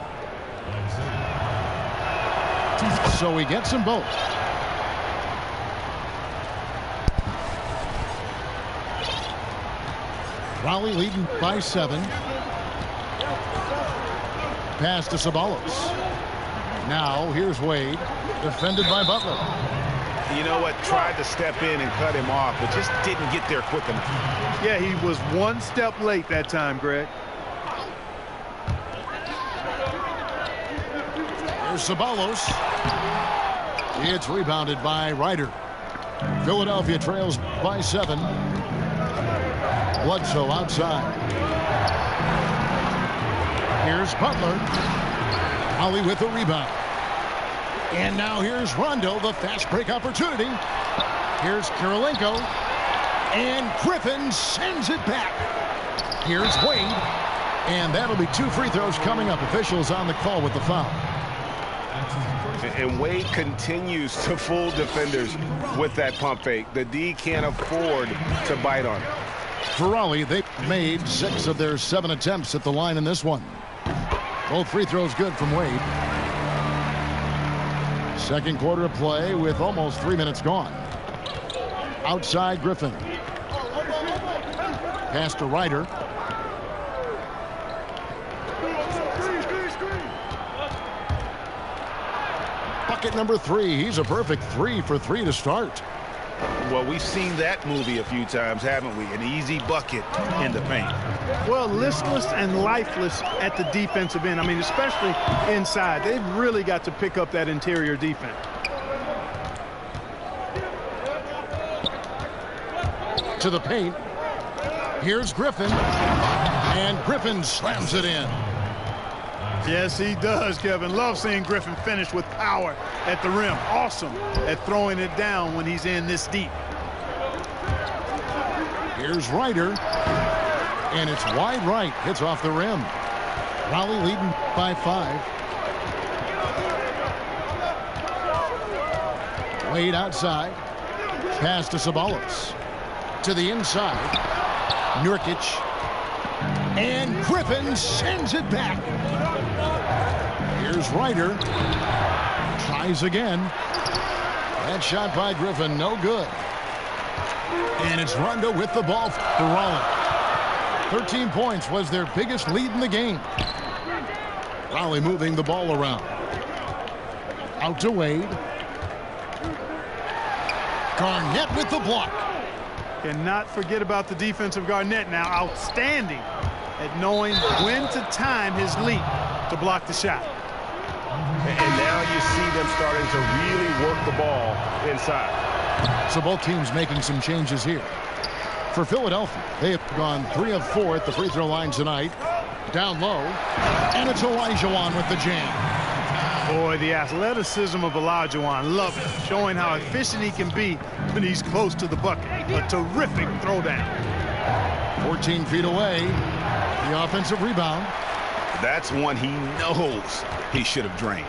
So he gets them both. Raleigh leading by 7. Pass to Ceballos. Now here's Wade, defended by Butler. You know what? Tried to step in and cut him off, but just didn't get there quick enough. Yeah, he was 1 step late that time, Greg. Here's Ceballos. It's rebounded by Ryder. Philadelphia trails by 7. Bledsoe outside. Here's Butler. Holly with the rebound. And now here's Rondo, the fast break opportunity. Here's Kirilenko. And Griffin sends it back. Here's Wade. And that'll be 2 free throws coming up. Officials on the call with the foul. And Wade continues to fool defenders with that pump fake. The D can't afford to bite on it. For Raleigh, they've made 6 of their 7 attempts at the line in this one. Both free throws good from Wade. Second quarter of play with almost 3 minutes gone. Outside Griffin. Pass to Ryder. Bucket number 3. He's a perfect 3 for 3 to start. Well, we've seen that movie a few times, haven't we? An easy bucket in the paint. Well, listless and lifeless at the defensive end. I mean, especially inside. They've really got to pick up that interior defense. To the paint. Here's Griffin. And Griffin slams it in. Yes, he does, Kevin. Love seeing Griffin finish with power at the rim. Awesome at throwing it down when he's in this deep. Here's Ryder. And it's wide right. Hits off the rim. Raleigh leading by 5. Wade outside. Pass to Ceballos. To the inside. Nurkic. And Griffin sends it back. Here's Ryder. Tries again. That shot by Griffin, no good. And it's Rondo with the ball for Raleigh. 13 points was their biggest lead in the game. Raleigh moving the ball around. Out to Wade. Garnett with the block. Cannot forget about the defensive Garnett now. Outstanding at knowing when to time his leap to block the shot. And now you see them starting to really work the ball inside. So both teams making some changes here. For Philadelphia, they have gone 3 of 4 at the free throw line tonight. Down low. And it's Olajuwon with the jam. Boy, the athleticism of Olajuwon. Love it. Showing how efficient he can be when he's close to the bucket. A terrific throwdown. 14 feet away. The offensive rebound. That's one he knows he should have drained.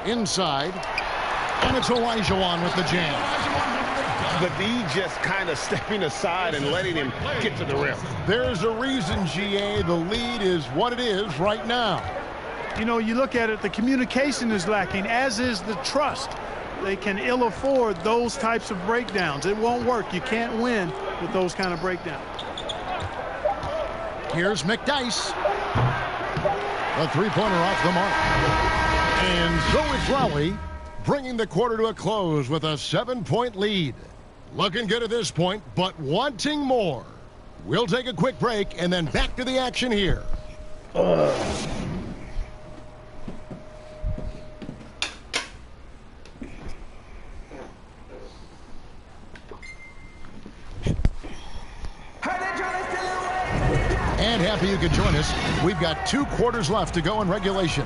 Inside. And it's Olajuwon with the jam. The D just kind of stepping aside and letting him get to the rim. There's a reason, GA, the lead is what it is right now. you know, you look at it, the communication is lacking, as is the trust. They can ill afford those types of breakdowns. It won't work. You can't win with those kind of breakdowns. Here's McDyess. A three-pointer off the mark. And so it's Raleigh bringing the quarter to a close with a 7-point lead. Looking good at this point, but wanting more. We'll take a quick break and then back to the action here. And happy you could join us. We've got 2 quarters left to go in regulation.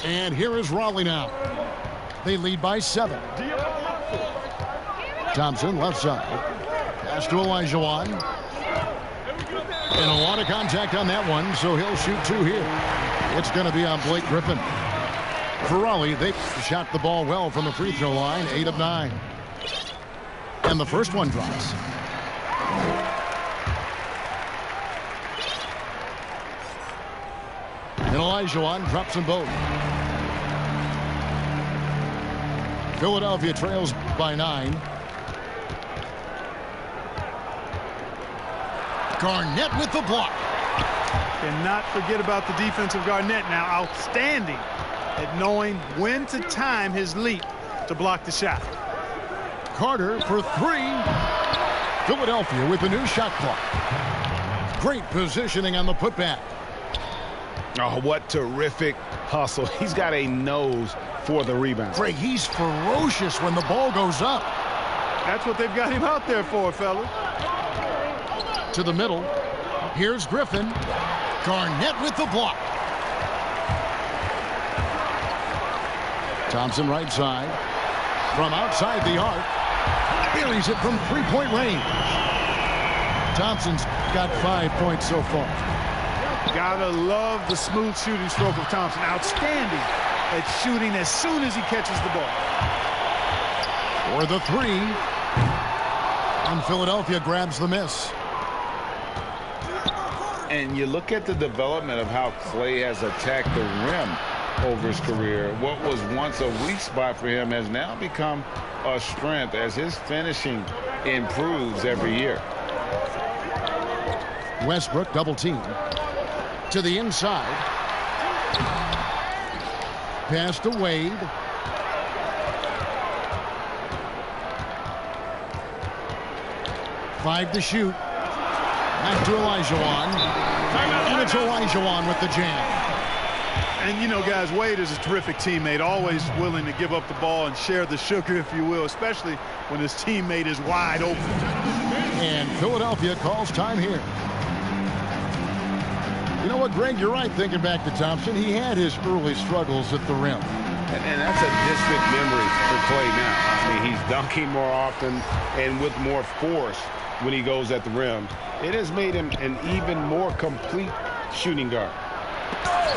And here is Raleigh now. They lead by 7. Thompson, left side. Pass to Olajuwon. And a lot of contact on that one, so he'll shoot 2 here. It's going to be on Blake Griffin. For Raleigh, they shot the ball well from the free throw line, 8 of 9. And the first one drops. And Olajuwon drops them both. Philadelphia trails by 9. Garnett with the block. Cannot forget about the defense of Garnett now. Outstanding at knowing when to time his leap to block the shot. Carter for 3. Philadelphia with the new shot clock. Great positioning on the putback. Oh, what terrific hustle. He's got a nose for the rebound. Greg, he's ferocious when the ball goes up. That's what they've got him out there for, fellas. To the middle. Here's Griffin. Garnett with the block. Thompson right side. From outside the arc. Buries it from 3-point range. Thompson's got 5 points so far. Gotta love the smooth shooting stroke of Thompson. Outstanding at shooting as soon as he catches the ball. For the 3. And Philadelphia grabs the miss. And you look at the development of how Klay has attacked the rim over his career. What was once a weak spot for him has now become a strength as his finishing improves every year. Westbrook double team. To the inside. Pass to Wade. Five to shoot. Back to Olajuwon. And it's Olajuwon with the jam. And, you know, guys, Wade is a terrific teammate, always willing to give up the ball and share the sugar, if you will, especially when his teammate is wide open. And Philadelphia calls time here. You know what, Greg, you're right thinking back to Thompson. He had his early struggles at the rim. And that's a distant memory for Klay now. I mean, he's dunking more often and with more force when he goes at the rim. It has made him an even more complete shooting guard.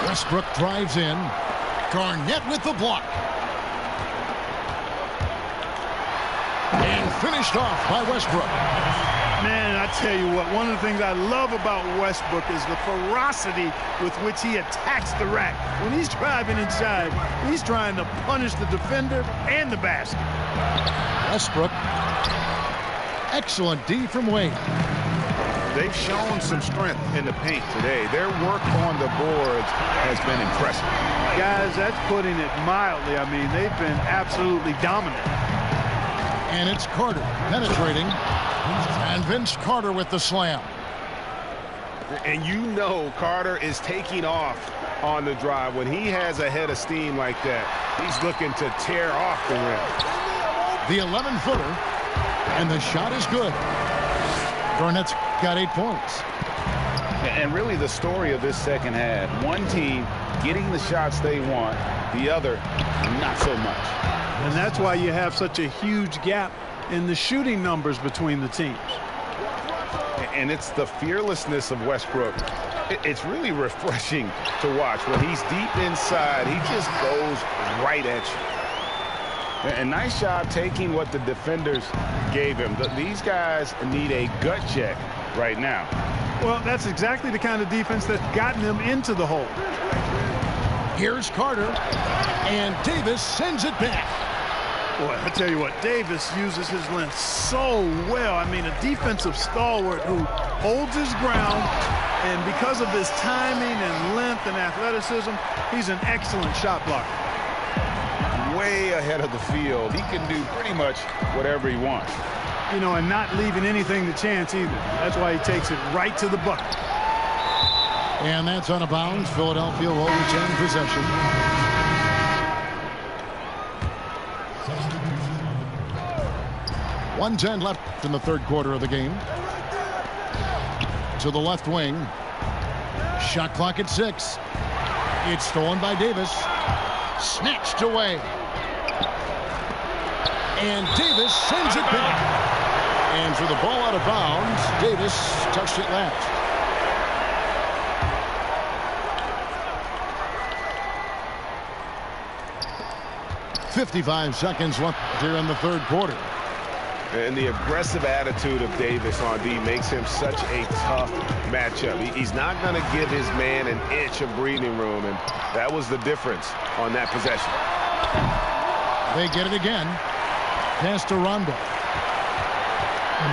Westbrook drives in. Garnett with the block. And finished off by Westbrook. Man, I tell you what, one of the things I love about Westbrook is the ferocity with which he attacks the rack. When he's driving inside, he's trying to punish the defender and the basket. Westbrook. Excellent D from Wade. They've shown some strength in the paint today. Their work on the boards has been impressive. Guys, that's putting it mildly. I mean, they've been absolutely dominant. And it's Carter penetrating. And Vince Carter with the slam. And you know Carter is taking off on the drive. When he has a head of steam like that, he's looking to tear off the rim. The 11-footer. And the shot is good. Garnett's got 8 points. And really the story of this second half, one team getting the shots they want, the other not so much. And that's why you have such a huge gap in the shooting numbers between the teams. And it's the fearlessness of Westbrook. It's really refreshing to watch. When he's deep inside, he just goes right at you. And nice job taking what the defenders gave him. These guys need a gut check right now. Well, that's exactly the kind of defense that's gotten them into the hole. Here's Carter, and Davis sends it back. Boy, I tell you what, Davis uses his length so well. I mean, a defensive stalwart who holds his ground, and because of his timing and length and athleticism, he's an excellent shot blocker. Way ahead of the field. He can do pretty much whatever he wants. You know, and not leaving anything to chance either. That's why he takes it right to the bucket. And that's out of bounds. Philadelphia will retain possession. .110 left in the third quarter of the game. To the left wing. Shot clock at 6. It's stolen by Davis. Snatched away. And Davis sends it back. And for the ball out of bounds, Davis touched it last. .55 seconds left here in the third quarter. And the aggressive attitude of Davis on D makes him such a tough matchup. He's not going to give his man an inch of breathing room, and that was the difference on that possession. They get it again. Pass to Rondo.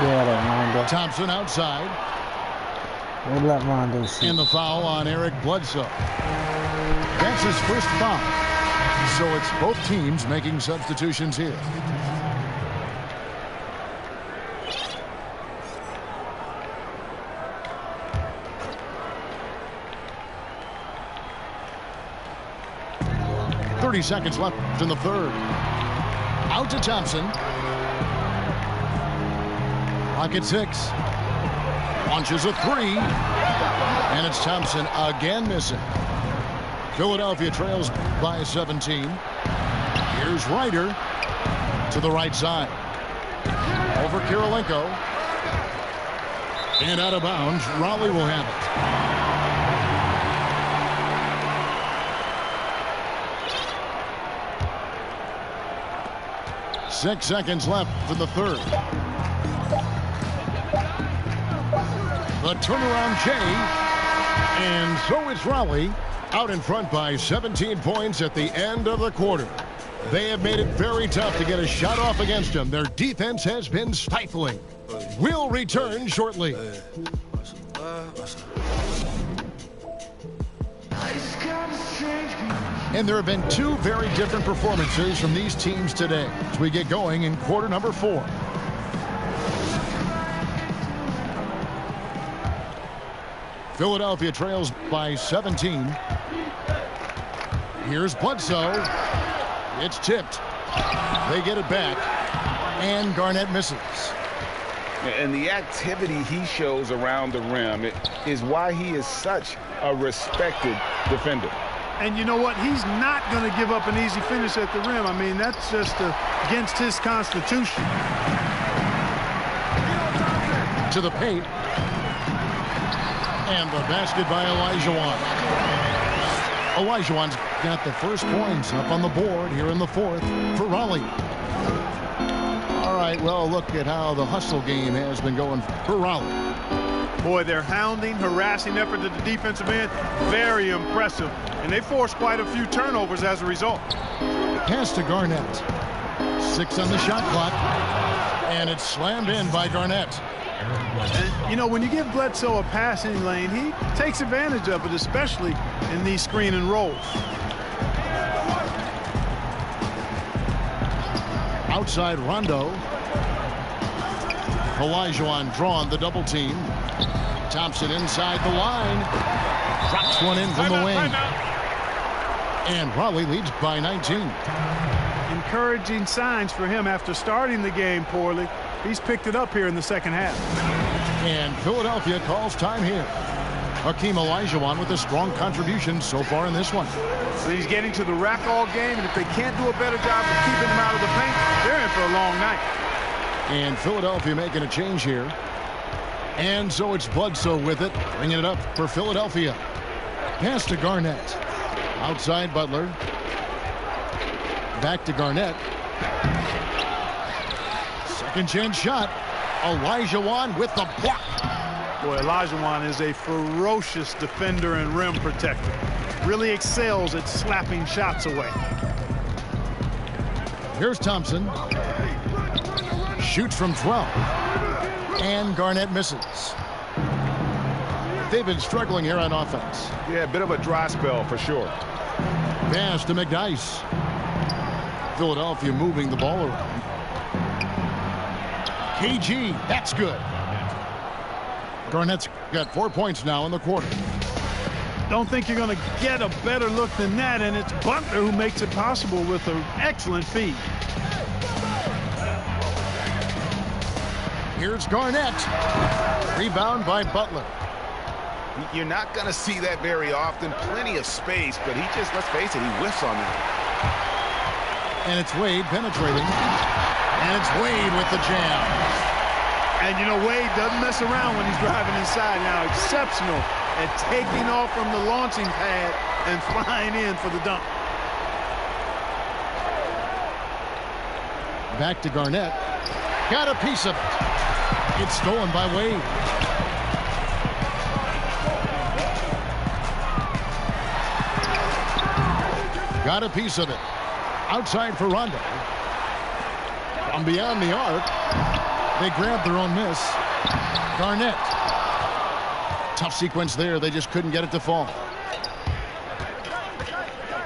Rondo. Thompson outside. They let Rondo see. And the foul on Eric Bledsoe. That's his first foul. So it's both teams making substitutions here. .30 seconds left in the third. Out to Thompson. Clock at 6. Launches a 3. And it's Thompson again missing. Philadelphia trails by 17. Here's Ryder to the right side. Over Kirilenko. And out of bounds. Raleigh will have it. 6 seconds left for the third. The turnaround Jay. And so it's Raleigh out in front by 17 points at the end of the quarter. They have made it very tough to get a shot off against them. Their defense has been stifling. We'll return shortly. And there have been two very different performances from these teams today as we get going in quarter number 4. Philadelphia trails by 17. Here's Bledsoe. It's tipped. They get it back. And Garnett misses. And the activity he shows around the rim is why he is such a respected defender. And you know what? He's not going to give up an easy finish at the rim. I mean, that's just against his constitution. To the paint. And the basket by Olajuwon. Olajuwon's got the first points up on the board here in the fourth for Raleigh. All right, well, look at how the hustle game has been going for Raleigh. Boy, their hounding, harassing effort at the defensive end, very impressive. And they forced quite a few turnovers as a result. Pass to Garnett. 6 on the shot clock. And it's slammed in by Garnett. And, you know, when you give Bledsoe a passing lane, he takes advantage of it, especially in these screen and rolls. Outside Rondo. Olajuwon drawn the double team. Thompson inside the line. Drops one in from the wing. And Raleigh leads by 19. Encouraging signs for him after starting the game poorly. He's picked it up here in the second half. And Philadelphia calls time here. Hakeem Olajuwon with a strong contribution so far in this one. So he's getting to the rack all game, and if they can't do a better job of keeping him out of the paint, they're in for a long night. And Philadelphia making a change here. And so it's Bledsoe with it, bringing it up for Philadelphia. Pass to Garnett. Outside Butler. Back to Garnett. Second chance shot. Olajuwon with the block. Boy, Olajuwon is a ferocious defender and rim protector. Really excels at slapping shots away. Here's Thompson. Shoots from 12. And Garnett misses. They've been struggling here on offense. Yeah, a bit of a dry spell for sure. Pass to McDyess. Philadelphia moving the ball around. KG, that's good. Garnett's got 4 points now in the quarter. Don't think you're going to get a better look than that, and it's Butler who makes it possible with an excellent feed. Here's Garnett. Rebound by Butler. You're not going to see that very often. Plenty of space, but he just, let's face it, he whiffs on that. And it's Wade penetrating. And it's Wade with the jam. And, you know, Wade doesn't mess around when he's driving inside now. Exceptional at taking off from the launching pad and flying in for the dunk. Back to Garnett. Got a piece of it. It's stolen by Wade. Got a piece of it. Outside for Rondo. From beyond the arc. They grabbed their own miss. Garnett. Tough sequence there. They just couldn't get it to fall.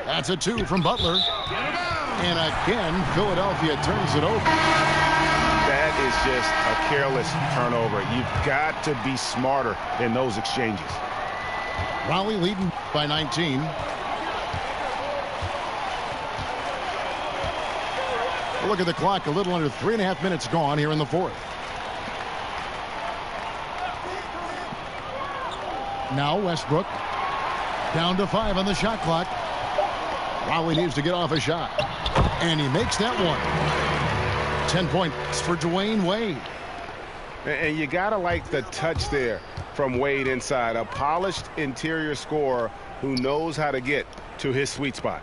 That's a 2 from Butler. And again, Philadelphia turns it over. That is just a careless turnover. You've got to be smarter in those exchanges. Raleigh leading by 19. Look at the clock. A little under 3.5 minutes gone here in the fourth. Now Westbrook down to 5 on the shot clock. Raleigh needs to get off a shot. And he makes that one. 10 points for Dwayne Wade. And you got to like the touch there from Wade inside. A polished interior scorer who knows how to get to his sweet spot.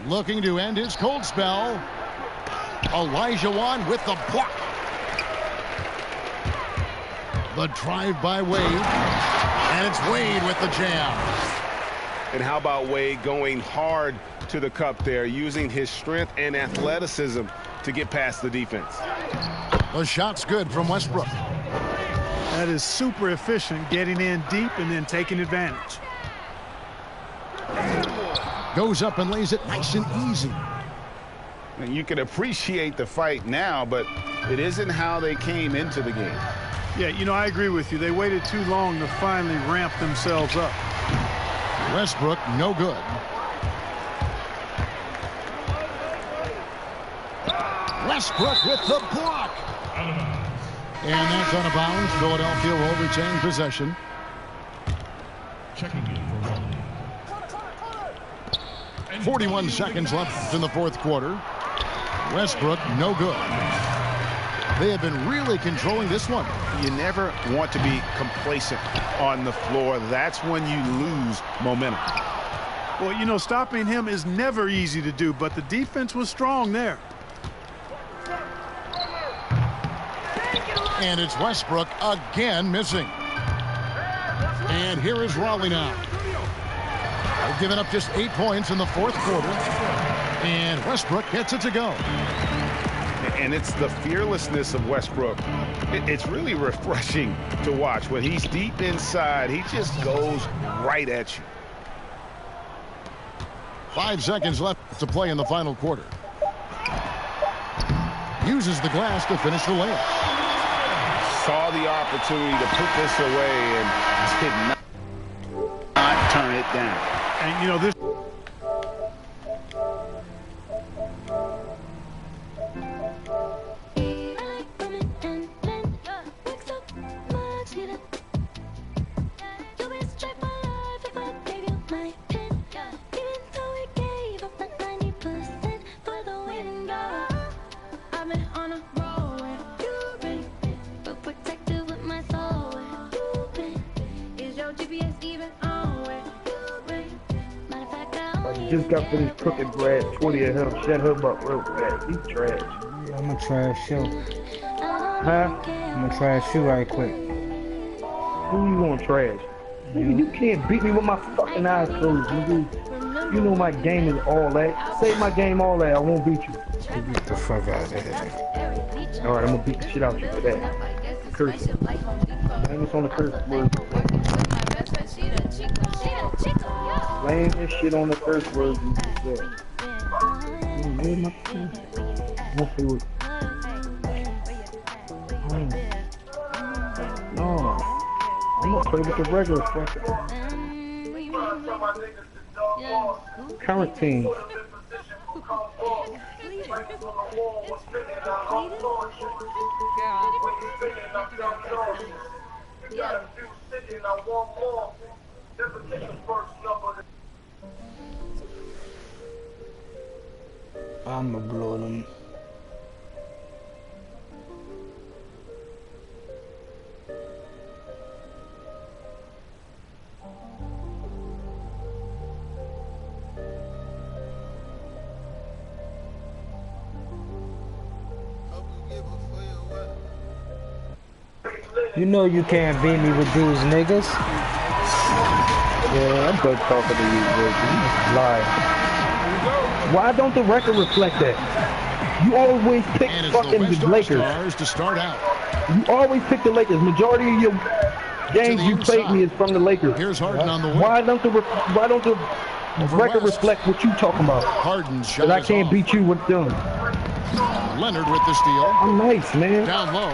Looking to end his cold spell. Olajuwon with the block. The drive by Wade. And it's Wade with the jam. And how about Wade going hard to the cup there, using his strength and athleticism to get past the defense. The shot's good from Westbrook. That is super efficient, getting in deep and then taking advantage. Goes up and lays it nice and easy. And you can appreciate the fight now, but it isn't how they came into the game. Yeah, you know, I agree with you. They waited too long to finally ramp themselves up. Westbrook, no good. Westbrook with the block. And that's out of bounds. Philadelphia will retain possession. Checking in for Raleigh. 41 seconds left in the fourth quarter. Westbrook, no good. They have been really controlling this one. You never want to be complacent on the floor. That's when you lose momentum. Well, you know, stopping him is never easy to do, but the defense was strong there. And it's Westbrook again missing. And here is Raleigh now. They've given up just 8 points in the fourth quarter. And Westbrook gets it to go. And it's the fearlessness of Westbrook. It's really refreshing to watch. When he's deep inside, he just goes right at you. 5 seconds left to play in the final quarter. Uses the glass to finish the layup. Saw the opportunity to put this away and did not turn it down. And, you know, this... just got finished cooking Brad 20 of him. Shut him up real fast. He's trash. Yeah, I'm gonna trash you. Huh? I'm gonna trash you right quick. Who you want trash? Nigga, you can't beat me with my fucking eyes closed, nigga. You know my game is all that. Say my game all that, I won't beat you. Get the fuck out of here. Alright, I'm gonna beat the shit out you for that. Curse it. Blame this on the curse word. Blame this shit on the curse words you just said. No. I'm gonna play with the regular fucker. Current team. I'ma blow them. You know you can't beat me with these niggas. Yeah, I'm done talking to you, bro. You lying. Why don't the record reflect that? You always pick fucking the Lakers. To start out. You always pick the Lakers. Majority of your games you played me is from the Lakers. Here's Harden on the wing. Why don't the record reflect what you talking about? Harden's shot. That I can't beat you with them. Leonard with the steal. I'm nice, man. Down low.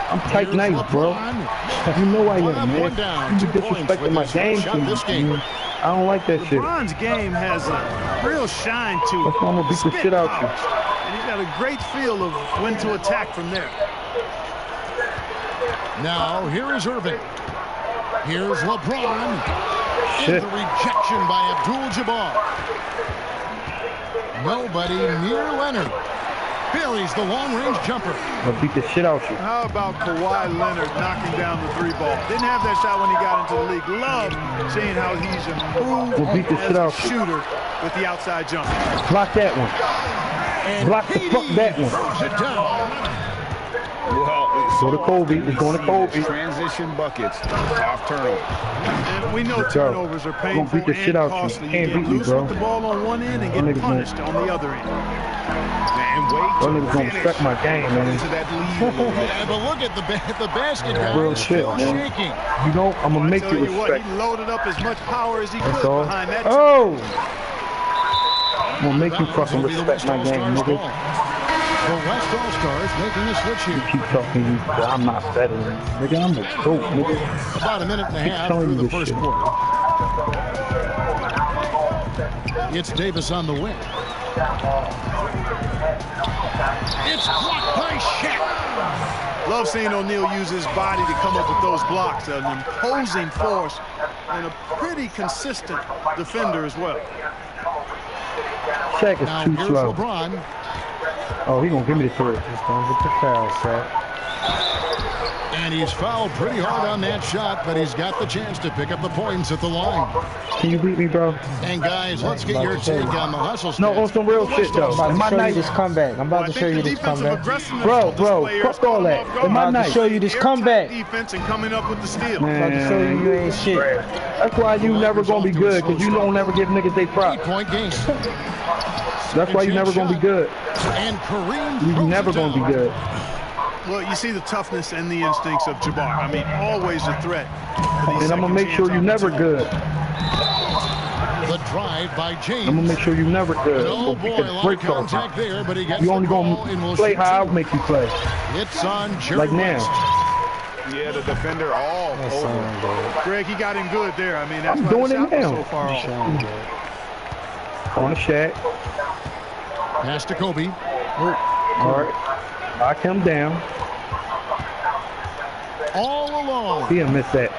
I'm tight Here's nice, LeBron. bro. You know I am, man. Down, You disrespecting my game, team. I don't like that shit. LeBron's game has a real shine to it. That's why I'm gonna beat the shit out you. And he's got a great feel of when to attack from there. Now, here is Irving. Here's LeBron. Shit. And the rejection by Abdul-Jabbar. Nobody near Leonard. Buries the long-range jumper. I'll beat the shit out you. How about Kawhi Leonard knocking down the three ball? Didn't have that shot when he got into the league. Love seeing how he's improved We'll beat the shit out as a shooter with the outside jumper. Block that one. And Block the fuck that one. throws it down. Well, Go to Kobe. It's going to Kobe. Transition buckets off turnover. And we know Let's go. turnovers are Gonna painful beat the shit and out you. costly. Can't You beat get me, loose bro. with the ball on one end and Them get niggas punished on the other end. And wait Those niggas gonna finish. respect my game, man. Into that lead a little bit. Yeah, but look at the basket guy. Real is shit, still man. shaking. You know, I'm gonna I make tell you you what, respect. he loaded up as much power as he That's could all. behind that. Oh! I'm gonna make you That fucking will be the respect West my game, All-Stars nigga. call. The West All-Stars making a switch You here. keep talking, but I'm not better than you. Nigga, I'm the GOAT, nigga. About a minute and a Keep half telling through you the this first shit. quarter. It's Davis on the wing. It's blocked by Shaq. Love seeing O'Neal use his body to come up with those blocks. An imposing force and a pretty consistent defender as well. Shaq Now is too here's slow. LeBron. Oh, he gonna give me the three. Just don't get the foul, Shaq. And he's fouled pretty hard on that shot, but he's got the chance to pick up the points at the line. Can you beat me, bro? And guys, let's get your take on the hustle stats. No, on some real shit, though. I'm In my about to show you night, this comeback. I'm about to show you this comeback. Bro, fuck all that. In my I'm about to night. show you this comeback. Defense and coming up with the steal. I'm about to show you you ain't shit. That's why you never gonna be good, because you don't never give niggas they props. 8-point game. That's why you never gonna be good. And Kareem You throws never it gonna be down. good. Well, you see the toughness and the instincts of Jabbar. I mean, always a threat. And I'm gonna make sure you never good. The drive by James. I'm gonna make sure you never good. Oh Gonna boy, beat a the lot of brakes off contact you. there, but he gets You only the ball and gonna will play shoot how I two. make you play. It's on Jerry Like now. West. Yeah, the defender all That's over. sound good. Greg, he got him good there. I mean, that's I'm why doing the it shot was now. so far off. Sound good. On the Shaq. Pass to Kobe. Alright. Lock him down. All alone. He'll miss that.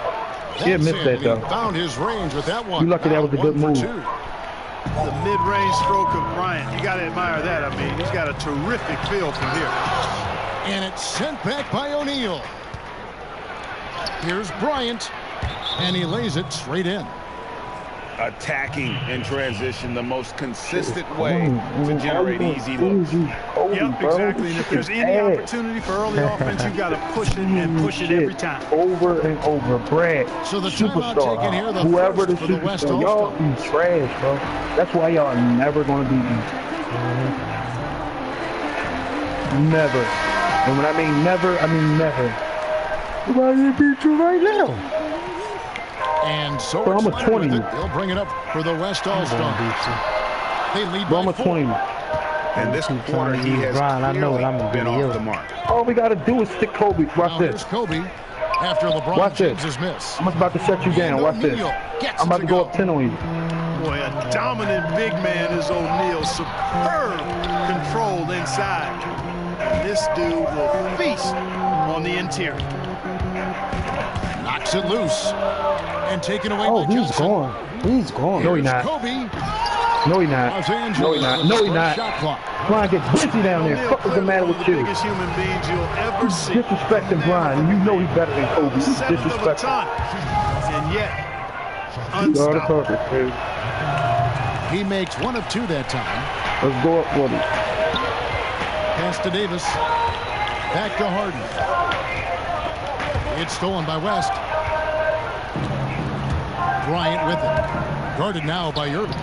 He'll That's miss it, that, and though. He found his range with that one. You lucky that was a good 1 move. for 2. The mid-range stroke of Bryant. You got to admire that. I mean, he's got a terrific feel from here. And it's sent back by O'Neal. Here's Bryant. And he lays it straight in. attacking in transition, the most consistent way to generate easy looks. Yep, exactly. And if there's any opportunity for early offense, you've got to push it and push it every time. Over and over. Brad, So the superstar. timeout taken here, the Whoever the first for the West superstar, y'all All-Stars. be trash, bro. That's why y'all never going to beat me. Never. And when I mean never, I mean never. Why did they beat you right now? And so Bro, I'm a 20. They'll bring it up for the West All-Stars. They lead Bro, I'm by a 4. 20. And this quarter, he has clearly been off the mark. All we got to do is stick Kobe. Watch Now this. here's Kobe after LeBron Watch this. James's miss. I'm about to shut you down. Watch this. I'm about to go up 10 on you. Boy, a dominant big man is O'Neal. Superb control inside. And this dude will feast on the interior. Knocks it loose. And taken away Oh, by he's Johnson. gone. He's gone. No, he's not. Kobe. No, he not. Los No, Angeles he not. with No, the he first not. shot clock. Brian gets busy down there. O'Neal, Fuck is the matter one of with the you? biggest human beings you'll ever see. Disrespecting Brian. You know he's better than Kobe. He's Seventh of a disrespecting. ton. And yet, Guard unstoppable. the dude. He makes 1 of 2 that time. Let's go up for it. Pass to Davis. Back to Harden. It's stolen by West. Bryant with it. Guarded now by Irving.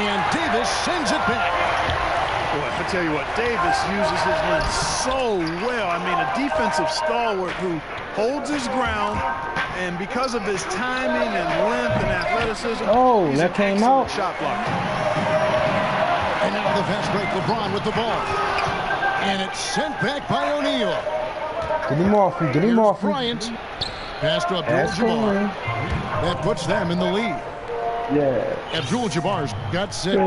And Davis sends it back. Boy, I tell you what, Davis uses his length so well. I mean, a defensive stalwart who holds his ground, and because of his timing and length and athleticism, Oh, he's that an came excellent out. shot blocker. And now the fast break. LeBron with the ball. And it's sent back by O'Neal. Get him off you. Get him Here's off you. Bryant. Pass to That's Abdul-Jabbar. That puts them in the lead. Yeah. Abdul-Jabbar's got 6.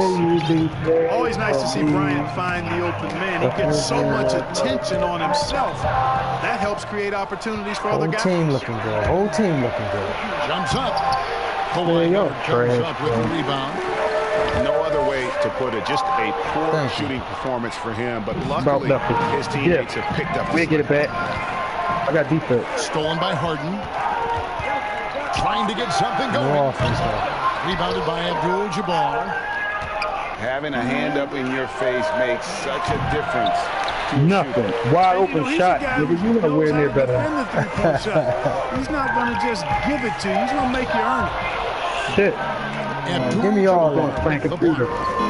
Always nice to see Bryant find the open man. He gets so much attention on himself. That helps create opportunities for other Whole guys. team looking good. Whole team looking good. Jumps up. There you go. Comes up with the rebound. No other way to put it. Just a poor shooting performance for him. But luckily, his teammates have picked up. We'll get it back. I got defense. Stolen by Harden. Trying to get something No going. offense, though. Rebounded by Abdul-Jabbar. Having a hand up in your face makes such a difference. Nothing. Wide open he's a shot. guy Nigga, who you nowhere knows near how to better. defend the three-point shot. He's not going to just give it to you. He's going to make you earn it. Shit. Give me all Doing that. playing computer.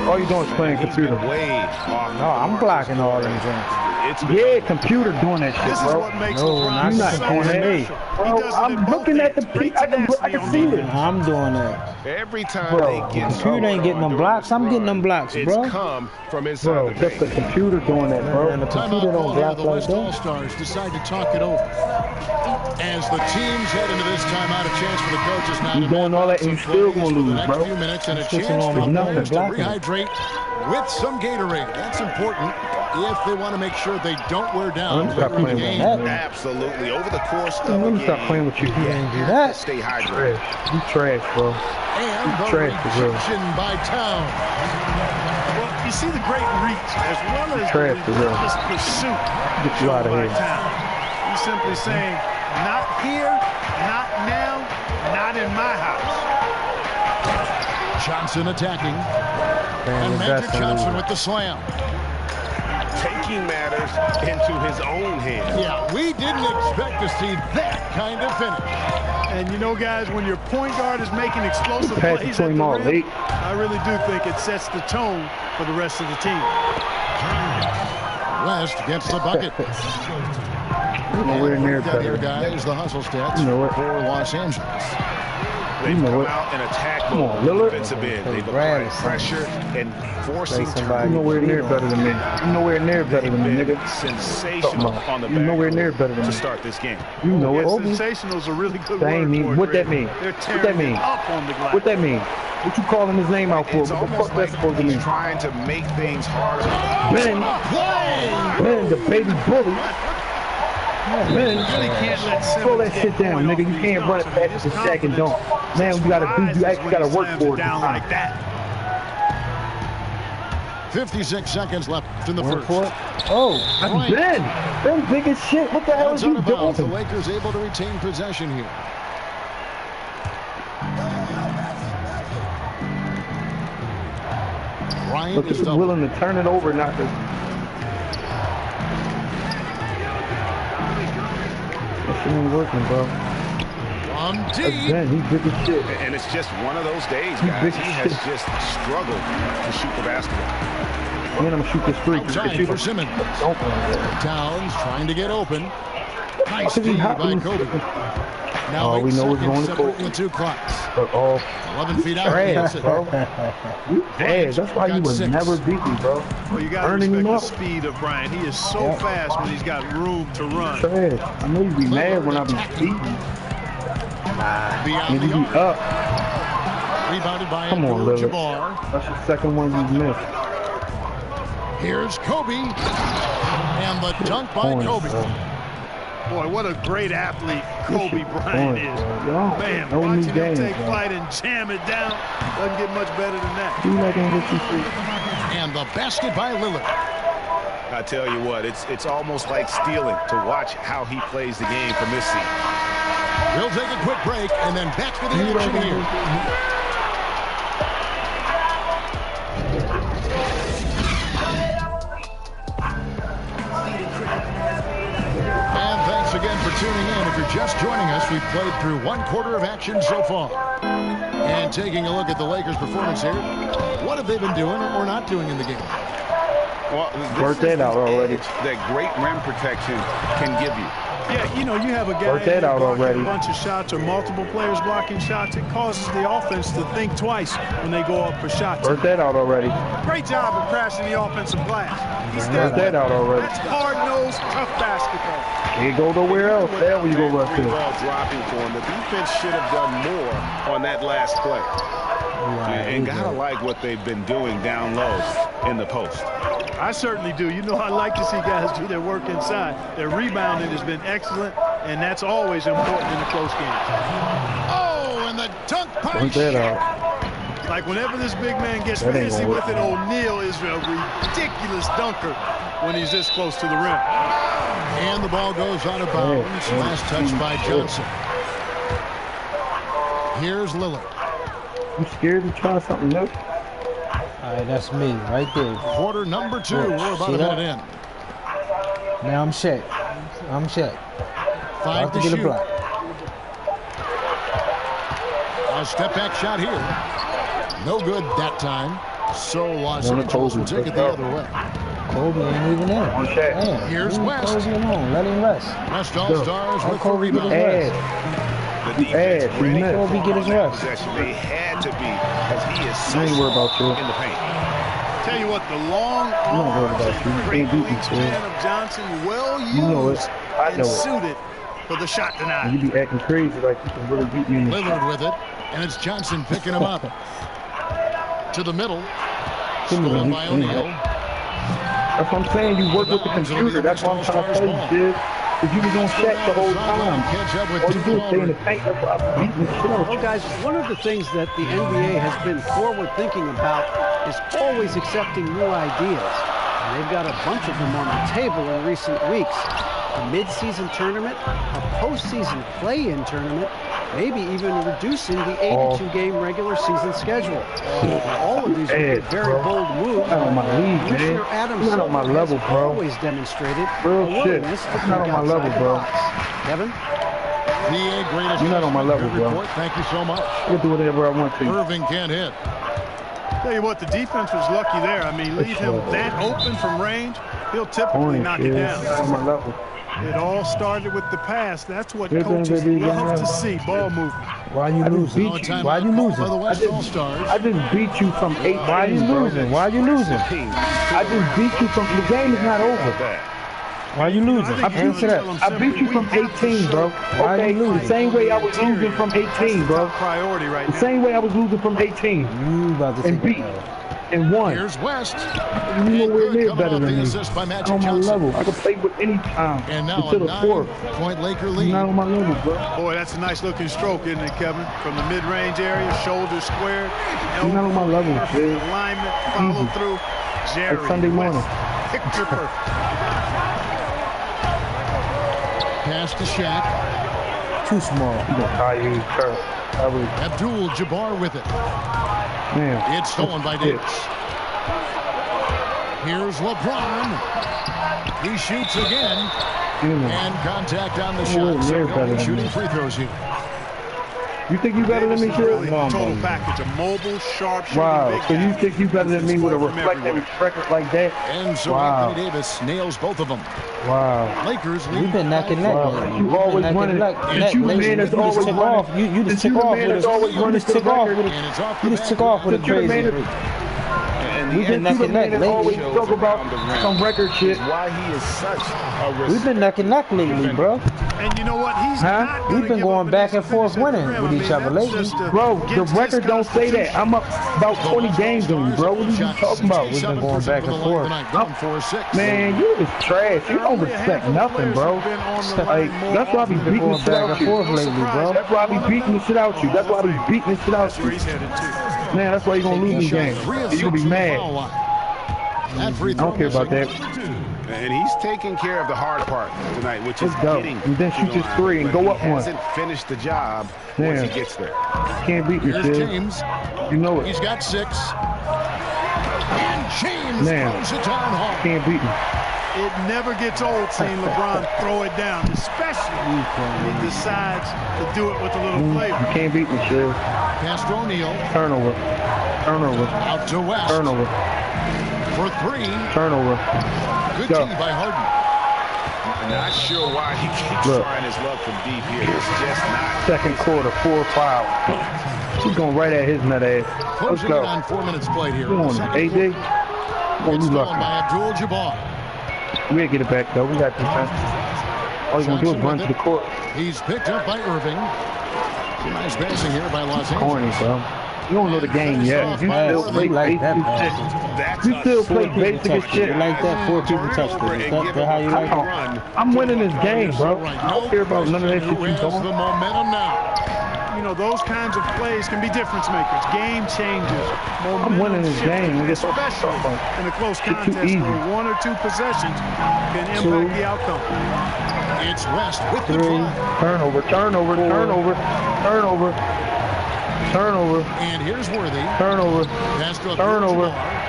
All you doing is playing computer. Way off. No, I'm blocking all them things. Yeah, computer doing that shit, This is bro. what makes No, LeBron not You're not so doing that. special. He Bro, does it I'm in both looking at the ends. Great I can tenacity see on it. I'm doing that. Every time Bro, they get computer ain't getting them blocks. I'm getting them blocks, it's bro. come from inside Bro, the just the paint. computer doing that, bro. And the Timeout computer call don't here. block The like West that. All-Stars decide to talk it over. As the teams head into this timeout, a chance for the coaches now You to doing all that and you still gonna for the lose, next bro. few minutes and a Switching chance on for my the nothing, players to blocking. rehydrate with some Gatorade. That's important if they want to make sure they don't wear down Stop later in the playing with game. that. Absolutely. Over the course of Let a me stop game, playing with you. You ain't do to that. stay hydrated. Trash. You trash, bro. And the Trash for real. rejection by Town. Well, you see the great reach as well as Trash the for real. relentless pursuit. Get you out of by here. Town. He's simply saying, not here, not now, not in my house. Johnson attacking. Man, And that's Magic a Johnson loser. with the slam. Taking matters into his own hands. Yeah, we didn't expect to see that kind of finish. And you know, guys, when your point guard is making explosive Pass plays to at him the all rim, late. I really do think it sets the tone for the rest of the team. West gets the bucket. Nowhere near Got here, better. guys, the hustle stats You know it. for Los Angeles. They've You know come it. out and attacked Come mode on, on the Lillard. defensive end. They've Hey, applied Brad. pressure and forcing Say somebody. You nowhere near better than me. You nowhere near better than me, nigga. sensational on the You nowhere near better than to me. start this game. You know Yeah, it. sensational is a really good That ain't word mean. for it, What that Greg. mean? They're What tearing that mean? it up on the glass. What that mean? What you calling his name out for? It's What the almost fuck like that's supposed to mean? he's trying to make things harder. Ben, the baby bully. Man, Really can't let throw that Simmons shit get down, going nigga. off You can't these run it dunks. I mean, past his the sack and dunk. confidence Man, you gotta do. You rises actually when gotta he work slams for it it. down like that. 56 seconds left in the Work first. for it. Oh, Ben big as shit. What the hell is Runs you out of bounds. The doing? Lakers able to retain possession here. Bryant Look, is he's double. willing to turn it over, not to. That shit ain't working, bro. From deep. Again, he's big as shit. And it's just one of those days, guys. He has just struggled to shoot the basketball. Man, I'm gonna shoot this three. Outside for Simmons. Towns trying to get open. Nice He D hot by when Kobe. Now Oh, we know it's going to Kobe. separating the two clocks. Oh, 11 feet out. trash, That's it. bro. You trash. That's why you would Six. never beat me, bro. Well, you got to Earning respect him the up. speed of Bryant. He is so fast when he's got room to run. Trash. I know you be mad when I be beating. Beyond Nigga the be arc. up. Rebounded by Come on, Lillard. Jabbar. That's the second one we missed. Here's Kobe. And the dunk by Points, Kobe. bro. Boy, what a great athlete Kobe Bryant is. Yo, Man, no new watching him games, take bro. flight and jam it down doesn't get much better than that. Do like in what you see. And the basket by Lillard. I tell you what, it's almost like stealing to watch how he plays the game from this seat. We'll take a quick break and then back to the action here. And thanks again for tuning in. If you're just joining us, we've played through one quarter of action so far. And taking a look at the Lakers' performance here, what have they been doing or not doing in the game? Well, Work that out already. That great rim protection can give you. Yeah, you know, you have a guy Work that out blocking already. a bunch of shots or multiple players blocking shots. It causes the offense to think twice when they go up for shots. Work that out already. Great job of crashing the offensive glass. He's Work that out already. That's hard-nosed, tough basketball. Can't go nowhere else. There we go, rush Three it. ball dropping for him. The defense should have done more on that last play. And gotta like what they've been doing down low in the post. I certainly do. You know, I like to see guys do their work inside. Their rebounding has been excellent, and that's always important in the close games. Oh, and the dunk by Work that out. Like whenever this big man gets That ain't fancy gonna with work. it, O'Neal is a ridiculous dunker when he's this close to the rim. And the ball goes out of bounds. Last touch by Johnson. Here's Lillard. You scared to try something new? All right, that's me right there. Quarter number 2. We're about a minute in. Now I'm set. I'm set. 5 About to to get a shoot. block. A step back shot here. No good that time. So Los Angeles will take it the other way. Kobe ain't even in. On check. Man, Here's leave West. Kobe alone. Let him rest. West All-Stars Let with the Kobe get his rebound. rest. The defense Add, ready let Kobe get his on that rest. possession. They had to be, as he is so I ain't worried about you. in the paint. Tell you what, the long I'm not worried arms about you. and You great can't beat me, wingspan kid. of Johnson, well You know used it. I and know it. suited for the shot tonight. You be acting crazy like you can really beat me in the Lillard with it. And it's Johnson picking him up. To the middle. Give me Stolen the by heat. O'Neal. That's what I'm saying. You work with the computer. That's what I'm trying to tell you, kid. If you was on set the whole time, all you do is stay in the paint. That's why I'm beating the shit out of Well, you. guys, one of the things that the NBA has been forward-thinking about is always accepting new ideas. And they've got a bunch of them on the table in recent weeks. A mid-season tournament, a postseason play-in tournament, maybe even reducing the 82-game regular season schedule. All of these would be very bold moves. Not on my league, Commissioner man. Adam You're not on my Silver level, has bro. always demonstrated Real a shit. willingness to That's not think on my outside level, the bro. box. Kevin? The greatest. You're not on my level, Good bro. report. Thank you so much. I'll do whatever I want to. Irving can't hit. Tell you what, the defense was lucky there. I mean, leave him that open from range, he'll typically knock it down. Not on my level. It all started with the pass. That's what Good thing coaches that he love got to see, ball movement. Why you I just losing? beat you. Why you losing? By the West All-Stars. I just beat you from 8 Why you games, bro. losing? Why you losing? I just beat you from the game is not over. Why you losing? I think you Answer tell that. him I beat you from 18, bro. Why Okay, you losing? the same way I was losing from 18, bro. Priority right The now. same way I was losing from 18 You about to and take beat it. and won. Here's West. You know where Good it is coming better off than the me. assist by Not Magic on my Johnson. level. I can play with any time. And now Until a the fourth. 9-point Laker You're lead. not on my level, bro. Boy, that's a nice looking stroke, isn't it, Kevin? From the mid-range area, shoulder squared, You're not on my level, kid. alignment, follow Easy. through. Jerry Like Sunday morning. West, picture perfect. Pass to Shaq. Too small. You gonna tie you, Kurt. I would, Abdul-Jabbar with it. man. It's stolen by Shit. Davis. Here's LeBron. He shoots again. And contact on the shot. So he'll be shooting free throws here. You think you better than me, Shug? Really total package, a mobile, sharp shooting. Wow, so you think you better than me with a reflective record like that? And so wow. Anthony Davis nails both of them. Wow. Lakers lead. We've been neck and neck. Wow. You always running. And you the man that's always running. You just took off with it. You just took off with a crazy. We've been neck and neck lately. Always talk about some record shit. Why he is such a We've been neck and neck lately, bro. And you know what? He's not We've been going back and forth winning with each other lately. Bro, the record don't say that. I'm up about 20 games on you, bro. What are you talking about? We've been going back and forth. Man, you is trash. You don't respect nothing, bro. Like, that's why I be beating the shit out you. That's why I be beating the shit out you. That's why I be beating the shit out you. Man, that's why you're going to lose the game. You're going to be mad. I don't care about that. And he's taking care of the hard part tonight, which is getting. And then shoot his three and go up one. Hasn't finished the job once he gets there. Can't beat me, James. You know it. He's got 6. And James throws it down hard. Can't beat me. It never gets old seeing LeBron throw it down, especially when he decides to do it with a little flavor. You can't beat me, Shug. Castro O'Neal. Turnover. Out to West. Turnover. For 3. Turnover. Good tee by Harden. I'm not sure why he keeps trying his luck from deep here. It's just not. Second quarter, 4 fouls. She's going right at his nut ass. Let's go. On 4 minutes played here. Come on, AJ. It's stolen by Abdul-Jabbar. We gotta get it back, though. We got defense. All you gonna do is run to the court. He's picked up by Irving. Nice passing here by Los Angeles. Corny, bro. You don't know the game yet. You still play basic shit. You still play basic as shit. You like that? 4 people touched it. Is that how you like it? I'm winning this game, bro. I don't care about none of that shit you doing. The momentum now. You know, those kinds of plays can be difference makers, game changers. I'm winning this game. Especially in a close contest where 1 or 2 possessions can impact the outcome. It's West with the try. Turnover. And here's Worthy. Turnover.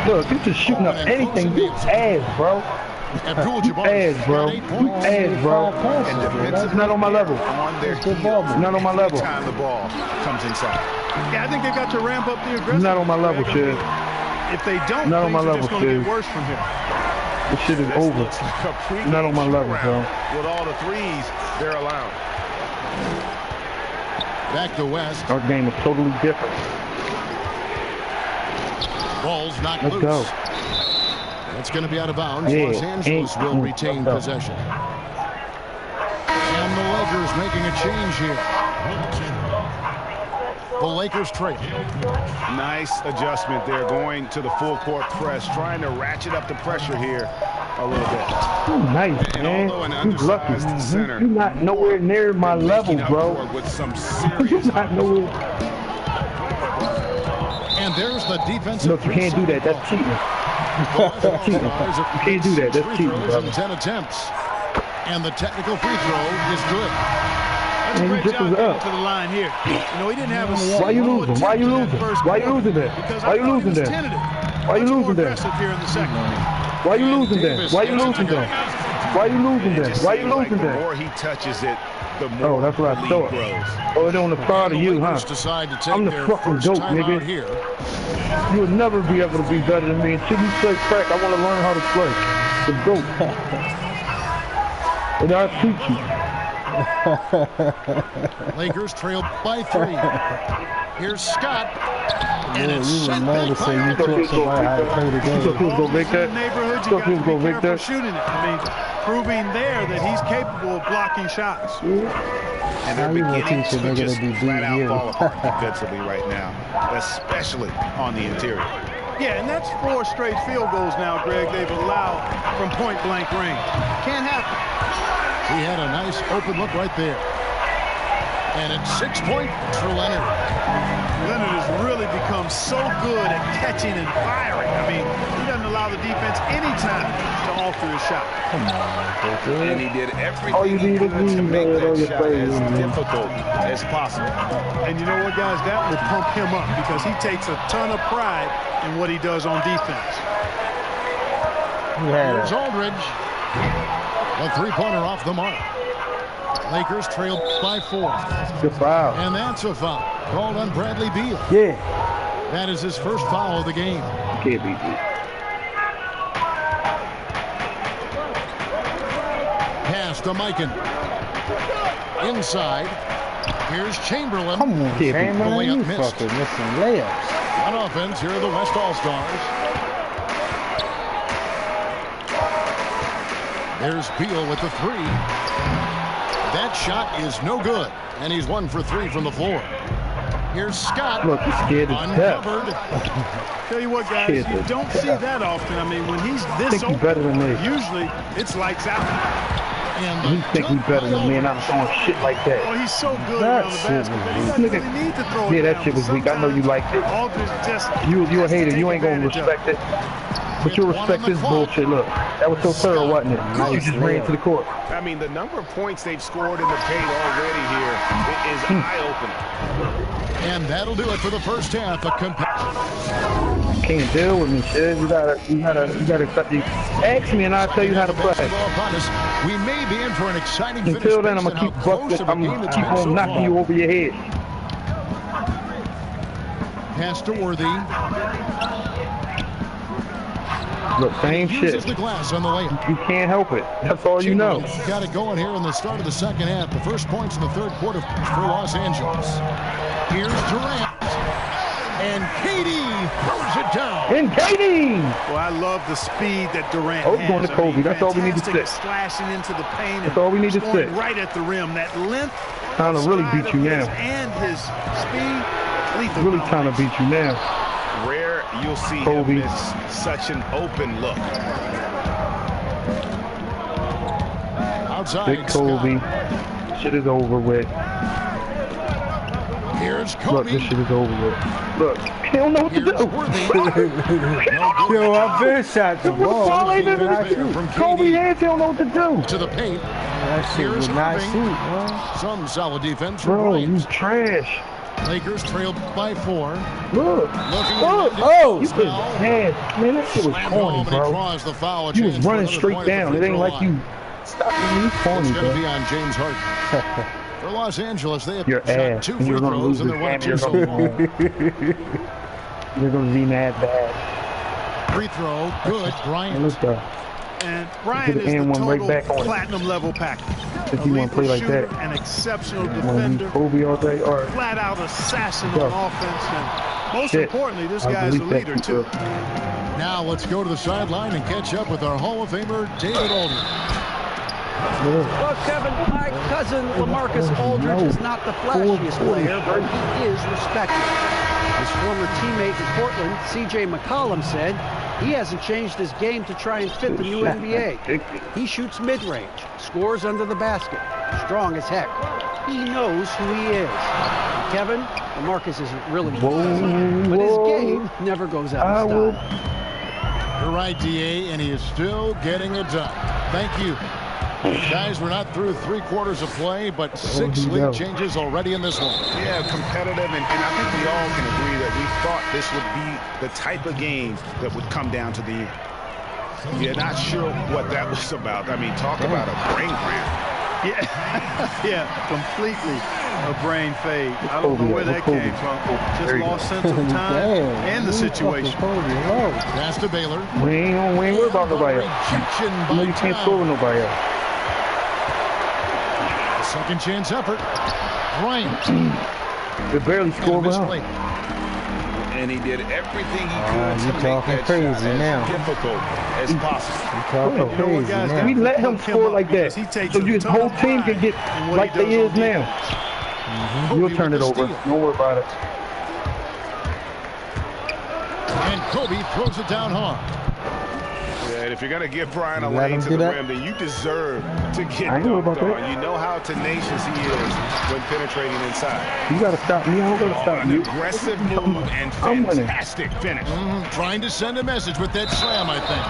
Look, you just shooting up anything. You ass, bro. Ass, bro. It's not on my level. It's not on my level. Time the ball comes inside. Yeah, I think they got to ramp up the aggressive. It's not on my level, Shug. If they don't, not on my level, it's going to get worse from here. This shit is over. Not on my level, bro. With all the threes they're allowing. Back to West. Our game is totally different. Ball's knocked loose. Go. It's going to be out of bounds. Yeah. Los Angeles will retain possession. And the Lakers making a change here. The Lakers trade. Nice adjustment there, going to the full court press, trying to ratchet up the pressure here a little bit. Ooh, nice, man. You're lucky. You're not nowhere near my level, bro. With some You're not nowhere. And there's the defensive. Look, you can't do that. That's cheating. That's cheating. You can't do that. That's cheating, brother. 10 attempts. And the technical free throw is good. That's a great job getting to the line here. You know, he didn't have a Why you losing? Why you losing? Why you losing there? Why you losing there? Why you losing there? Why you losing there? Why you losing there? Why you losing there? Why you losing there? The more he touches it, the more that's what I thought. Oh, they're on the proud of you, huh? I'm the fucking goat, nigga. You will never be able to be better than me. Until you play crack, I want to learn how to play. The goat. And I'll teach you. Lakers trail by 3. Here's Scott. And it's you know to say you taught somebody how to play the game. You thought he was going to make that? You got to be careful shooting it. I mean, proving there that he's capable of blocking shots. And they're beginning to just flat out fall apart defensively right now, especially on the interior. Yeah, and that's 4 straight field goals now, Greg, they've allowed from point-blank range. Can't happen. He had a nice open look right there. And it's 6 points for Leonard. Leonard has really become so good at catching and firing. I mean, he doesn't allow the defense any time to alter his shot. Come on, and he did everything he could to make that shot as difficult as possible. And you know what, guys? That will pump him up because he takes a ton of pride in what he does on defense. Here's Aldridge. A three-pointer off the mark. Lakers trailed by 4. Good foul. And that's a foul called on Bradley Beal. Yeah. That is his first foul of the game. Can't beat me. Pass to Mikan. Inside. Here's Chamberlain. Come on, Chamberlain. You fucking missing layups. On offense, here are the West All-Stars. There's Beal with the 3. That shot is no good, and he's 1 for 3 from the floor. Here's Scott. Look, he's scared as uncovered. Tell you what, guys, you don't see that often. I mean, when he's this open, better than me. Usually it's lights out. And he think he's better than me, and I'm throwing shit like that. Oh, he's so good around the basket, but he doesn't really need to throw it Yeah, that down. shit was weak. I know you liked it. You a hater. You ain't gonna respect it. But you respect this bullshit. Look, that was so thorough, wasn't it? You just ran to the court. I mean, the number of points they've scored in the paint already here is eye-opening. And that'll do it for the first half. Can't deal with me, shit. You gotta ask me, and I'll tell you how to play. We may be in for an exciting Until then, I'm gonna keep busting. I'm gonna keep on knocking you over your head. Pass to Worthy. Look, same shit. The glass on the layup. You can't help it. That's all you know. Got it going here in the start of the second half. The first points in the third quarter for Los Angeles. Here's Durant. And KD throws it down. And KD! Well, I love the speed that Durant has. Going to Kobe. That's all we need to sit. Slashing into the paint. That's all we need to sit. Right at the rim. That length. Trying to really beat you now. And his speed. Really trying to beat you now. Rare you'll see Kobe. him miss such an open look. Outside. Big Kobe. Shit is over with. Here's Kobe. Look, this shit is over with. Look, he don't know what to do. Yo, I've been shot the ball. Kobe hands, he don't know what to do. To the paint. That shit was not shoot, bro. Some solid defense from Bro, Bryant. you trash. Lakers trailed by 4. Look. Oh! You could man, that shit was corny, bro. You was running straight down. It ain't like you stopping me corny, bro. It's going to be on James Harden. For Los Angeles, they have shot 2 free throws and they're 1 of 2 so far. You're going to be mad bad. Free throw, good. Bryant. And Bryant is the total platinum level package. If you want to play like that. An exceptional defender. Kobe all day, or flat out assassin on offense. And most importantly, this guy's a leader too. Now let's go to the sideline and catch up with our Hall of Famer, David Aldridge. Well, Kevin, my cousin LaMarcus Aldridge is not the flashiest player, but he is respected. His former teammate in Portland, C.J. McCollum, said he hasn't changed his game to try and fit the new NBA. He shoots mid-range, scores under the basket, strong as heck. He knows who he is. Kevin, LaMarcus isn't really but his game never goes out of style. You're right, D.A., and he is still getting it done. Thank you. Guys, we're not through 3 quarters of play, but 6 league changes already in this one. Yeah, competitive, and I think we all can agree that we thought this would be the type of game that would come down to the end. Yeah, not sure what that was about. I mean, talk about a brain cramp. Yeah, completely a brain fade. I don't know where that came from. Just lost sense of time and the situation. Pass to Baylor. We ain't worried about nobody else. You can't score with nobody else. Second chance effort. Bryant. They barely scored well. And he did everything he could to make that crazy shot now. as difficult as possible. You talking crazy now. We let him score like that, so your whole team can get like they is now. You'll turn it over. Don't worry about it. And Kobe throws it down hard. Yeah, and if you're going to give Brian a lane to the rim, then you deserve to get dunked on. You know how tenacious he is when penetrating inside. You got to stop me. I don't got to stop you. Aggressive move and fantastic finish. Trying to send a message with that slam, I think.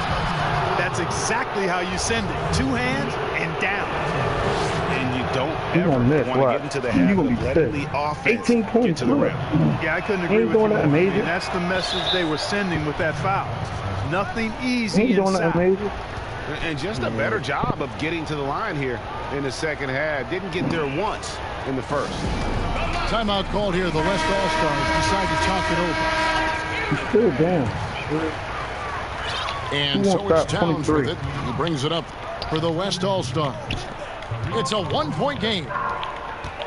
That's exactly how you send it. 2 hands and down. And you don't ever want to get into the habit of letting the offense 18 points get to the rim. Yeah, I couldn't agree with you. And that's the message they were sending with that foul. Nothing easy inside. And just a better job of getting to the line here in the second half. Didn't get there once in the first. Timeout called here. The West All-Stars decide to talk it over. He's still down. And so it's Towns with it. He brings it up for the West All-Stars. It's a 1-point game.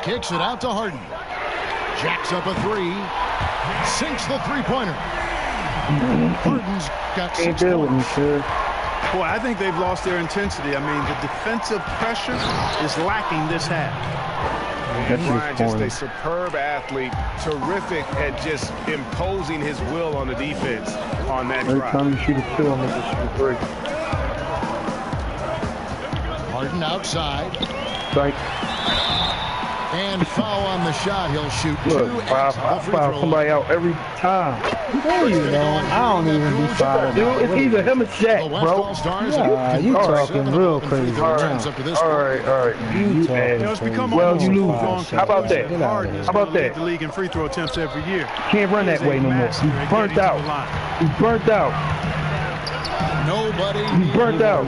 Kicks it out to Harden. Jacks up a 3. Sinks the three-pointer. Harden's got 6 points. Boy, I think they've lost their intensity. I mean, the defensive pressure is lacking this half. And Brian, just a superb athlete, terrific at just imposing his will on the defense on that drive. Every time you shoot a 2, I'm going to shoot a 3. Harden outside. Strike. And foul on the shot. He'll shoot 2 foul somebody out every time. There you go. I don't even be fouled. Dude, it's either him or Shaq, bro. Yeah, you talking real crazy. All right. You well, you lose. How about that? How about that? The league in free throw attempts every year. Can't run that way no more. He's burnt out. He's burnt out. Nobody. He's burnt out.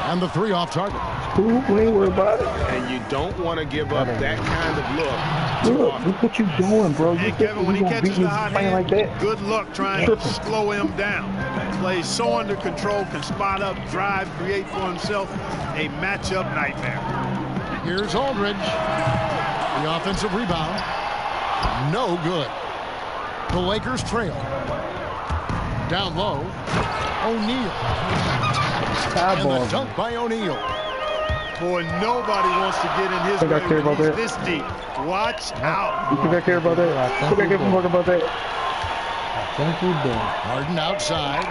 And the 3 off target. We ain't worried about it. And you don't want to give up that kind of look. Look what you doing, bro. You and Kevin, when he catches the hot hand, like that? Good luck trying to slow him down. Plays so under control, can spot up, drive, create for himself a matchup nightmare. Here's Aldridge. The offensive rebound. No good. The Lakers trail. Down low. O'Neal. And the dunk by O'Neal. Boy, nobody wants to get in his way when he's this deep. Watch out. You think I care about that? I think I give a fuck about that. I think you do. Harden outside.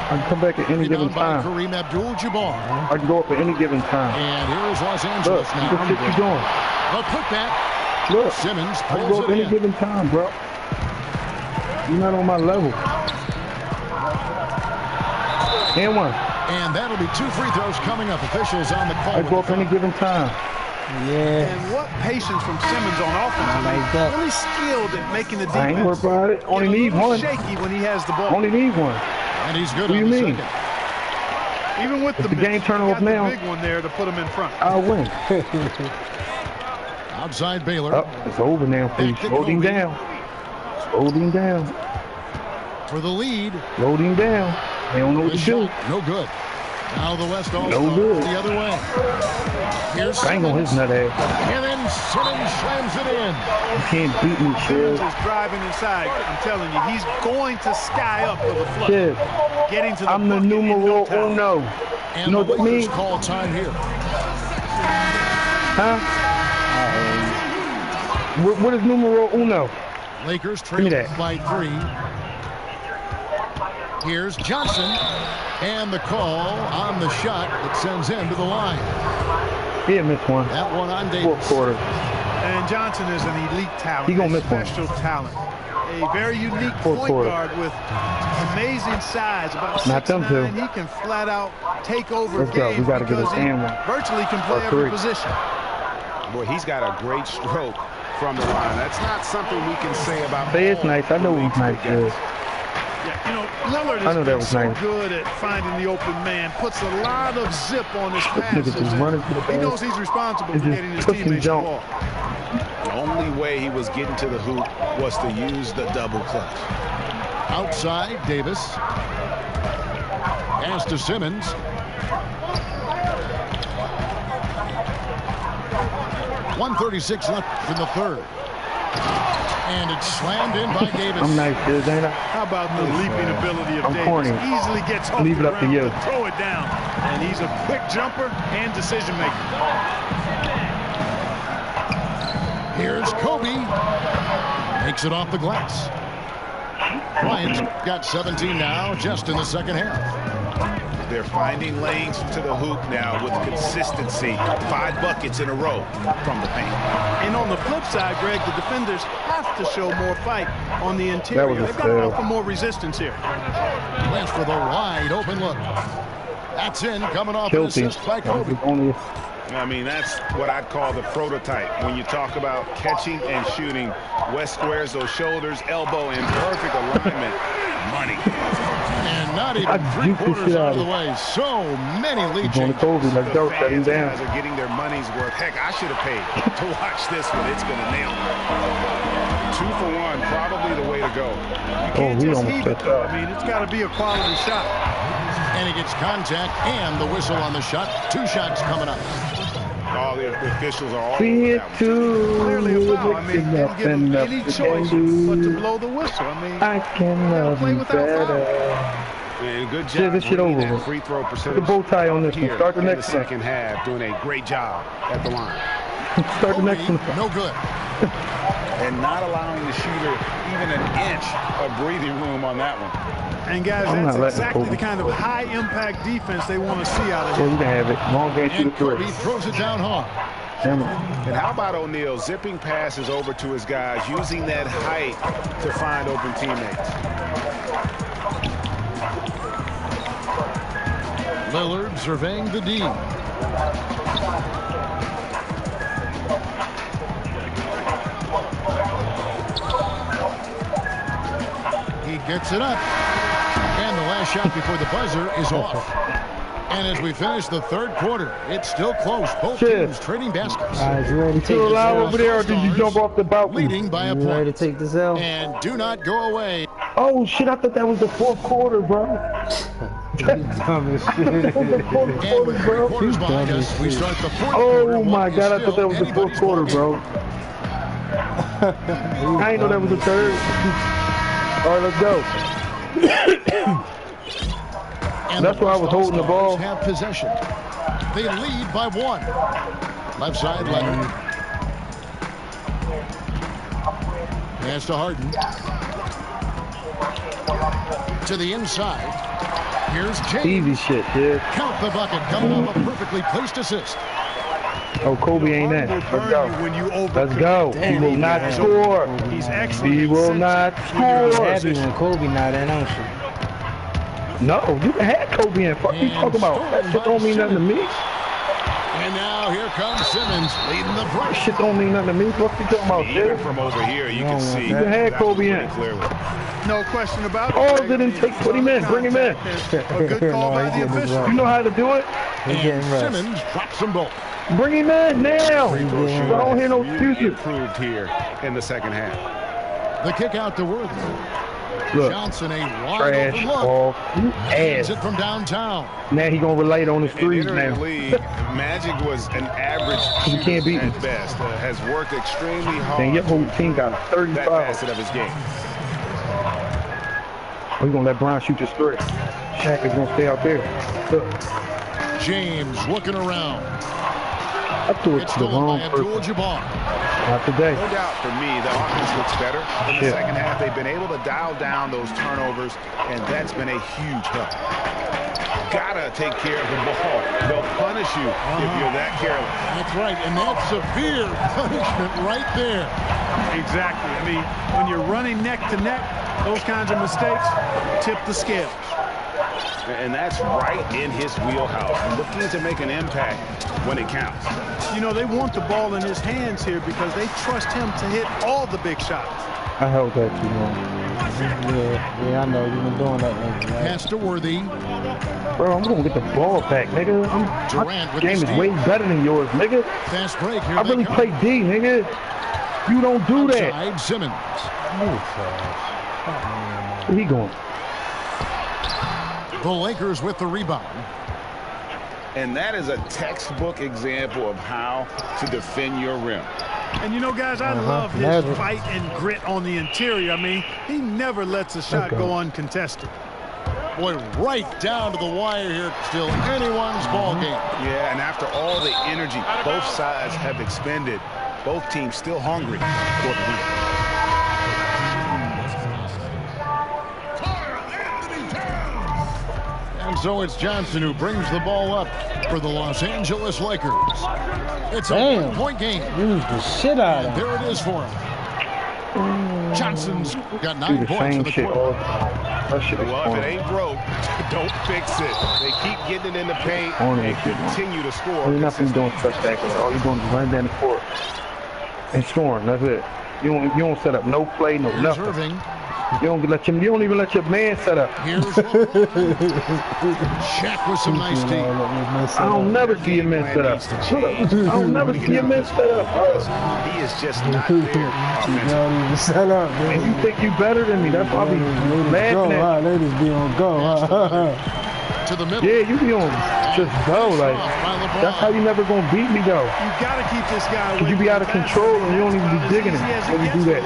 I can come back at any given time. Kareem Abdul-Jabbar. I can go up at any given time. And here is Los Angeles now. Look what you doing. A putback. Look, Simmons I can go up any given time, bro. You're not on my level. And 1. And that'll be 2 free throws coming up. Officials on the call. I go up any given time. Yeah. And what patience from Simmons on offense. Like that. Really skilled at making the defense. I ain't worried about it. Only need 1. Shaky when he has the ball. Only need 1. And he's good. What do you mean? Even with if the game turn off now, big one there to put him in front. I'll win. Outside Baylor. Oh, it's over now, please. Hold him down. Hold him down. For the lead. Load him down. They don't know what to do. No good. Now the West All-Stars no good. The other way. Here's bang on his nut ass. And then Simmons slams it in. You can't beat me, Shiv. Simmons is driving inside. I'm telling you, he's going to sky up for the flush. Shiv, getting to the I'm the numero uno. And you know what I mean? Call time here. Huh? What is numero uno? Lakers trail by 3. Here's Johnson, and the call on the shot that sends him to the line. He missed 1. That one on Davis. 4th quarter. And Johnson is an elite talent. He gonna miss special 1. talent. A very unique point guard with amazing size. About 6'9". He can flat out take over games. We gotta get his hand one. Virtually can play every position. Boy, he's got a great stroke from the line. That's not something we can say about. It's nice. I know he's nice. Good. Yeah, you know, Lillard has been so good at finding the open man. Puts a lot of zip on his passes. He knows he's responsible for getting his teammates the ball. The only way he was getting to the hoop was to use the double clutch. Outside, Davis. Pass to Simmons. .136 left in the 3rd. And it's slammed in by Davis. I'm nice, dude, ain't I? How about the leaping ability of Davis? Corny. Easily gets off Leave the it up to you. Throw it down. And he's a quick jumper and decision maker. Here's Kobe. Makes it off the glass. Bryant's got 17 now just in the second half. They're finding lanes to the hoop now with consistency. 5 buckets in a row from the paint. And on the flip side, Greg, the defenders have to show more fight on the interior. They've got to offer more resistance here. Went for the wide open look. That's in, coming off an assist by Kobe. I mean, that's what I'd call the prototype. When you talk about catching and shooting, West squares those shoulders, elbow in perfect alignment. Money. And not even 3/4 out of the way. So many lead changes. The fans guys are getting their money's worth. Heck, I should have paid to watch this one. It's going to nail it. 2 for 1, probably the way to go. You can't just heave it. I mean, it's got to be a quality shot. And he gets contact and the whistle on the shot. 2 shots coming up. All the officials are all clearly a foul. I mean, didn't give him any choice but to blow the whistle. I mean, I can love you better. And good job. This shit over. Free throw percentage. Put the bow tie on this one. Start the next one. Second half, doing a great job at the line. Start the next one. No good. And not allowing the shooter even an inch of breathing room on that one. And guys, that's exactly the kind of high-impact defense they want to see out of him. Well, you can have it. Long game shoot the He throws it down hard. And how about O'Neal zipping passes over to his guys, using that height to find open teammates. Lillard surveying the D. He gets it up. And the last shot before the buzzer is off. And as we finish the third quarter, it's still close. Both teams trading baskets. All right, you ready to take this L? Over there, or did you jump off the balcony? Leading by a point. Ready to take this L? And do not go away. Oh, shit, I thought that was the fourth quarter, bro. And with 3 quarters behind us, we start the fourth quarter. Oh, my God, I thought that was the fourth quarter, bro. I didn't know that was the third. All right, let's go. And that's why I was holding the ball. Have possession. They lead by 1. Left side, Leonard. Pass to Harden. To the inside. Here's James. Easy shit, dude. Count the bucket. Coming off a perfectly placed assist. Oh, Kobe ain't that. Let's go. Let's go. He will not score. He's excellent. He will not score. Happy when Kobe not in, aren't you? No, you can have Kobe in. Fuck you talking about? That shit don't mean nothing to me. And now here comes Simmons leading the break. Shit don't mean nothing to me. What you talking about, even from over here, you can see. You can have Kobe in. Clearly. No question about it. Oh, didn't take. Put him in. Bring him in. A good call by the official. You know how to do it. And Simmons drops them both. Bring him in now. I don't hear no excuses. Improved here in the second half. The kick out to Worthy. Look, Johnson, a wide trash open look. Ball. Ass. It from downtown. Now he gonna relate on his threes now. now. The league, Magic was an average he can't beat at best. Has worked extremely hard. And your whole team got 35. That facet of his game. Oh, you gonna let Brown shoot this three? Shaq is gonna stay out there. Look. James looking around. I threw it to the wrong person. Not today. No doubt for me, the offense looks better. In the second half, they've been able to dial down those turnovers, and that's been a huge help. Gotta take care of the ball. They'll punish you if you're that careless. That's right, and that's severe punishment right there. Exactly. I mean, when you're running neck to neck, those kinds of mistakes tip the scales. And that's right in his wheelhouse, looking to make an impact when it counts. You know, they want the ball in his hands here because they trust him to hit all the big shots. I held that too long. Yeah, I know. You've been doing that lately, right? Pass to Worthy. Bro, I'm going to get the ball back, nigga. My game is way better than yours, nigga. Fast break here. I really play D, nigga. You don't do that. Outside Simmons. Where he going? The Lakers with the rebound. And that is a textbook example of how to defend your rim. And you know, guys, I love his fight and grit on the interior. I mean, he never lets a shot go uncontested. Boy, right down to the wire here. Still anyone's ball game. Yeah, and after all the energy both sides have expended, both teams still hungry for the win. So it's Johnson who brings the ball up for the Los Angeles Lakers. It's a one-point game. Use the shit out of it. There it is for him. Johnson's got 9 points for the quarter. Well, if it ain't broke, don't fix it. They keep getting it in the paint and continue to score. You're not doing touchback. All you're doing is run down the court and scoring. That's it. You don't set up no play, no nothing. Irving. You don't even let your man set up. Here's Shaq with some nice team. I don't never see your man set up. I don't never see your man set up. He is just not there. Set up, man. You think you better than me? That's why I be laughing at. They just be on go. To the middle. Yeah, you be on just go. Like that's how you never gonna beat me though. You gotta keep this guy away. You be out of control and you don't even be digging it when you do that.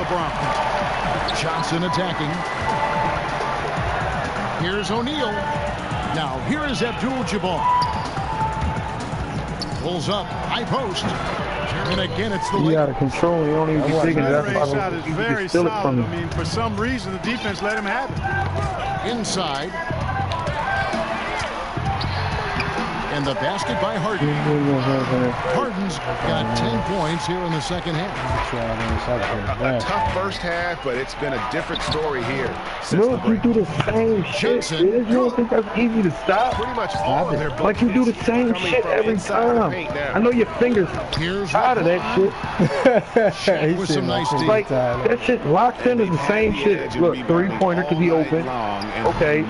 Johnson attacking. Here's O'Neal. Now here is Abdul-Jabbar. Pulls up, high post. And again, it's the out of control. You don't even be digging it. That's why shot is very steal it from I mean, for some reason, the defense let him have it. Inside. And the basket by Harden. Harden's got 10 points here in the second half. A tough first half, but it's been a different story here. Look, you do the same shit. You don't think that's easy to stop? Pretty much all of their like you do the same shit every time. I know your fingers tired of that shit. Shaq with some nice deep. Like that shit locked in is the same shit. Look, 3-pointer could be open. Okay.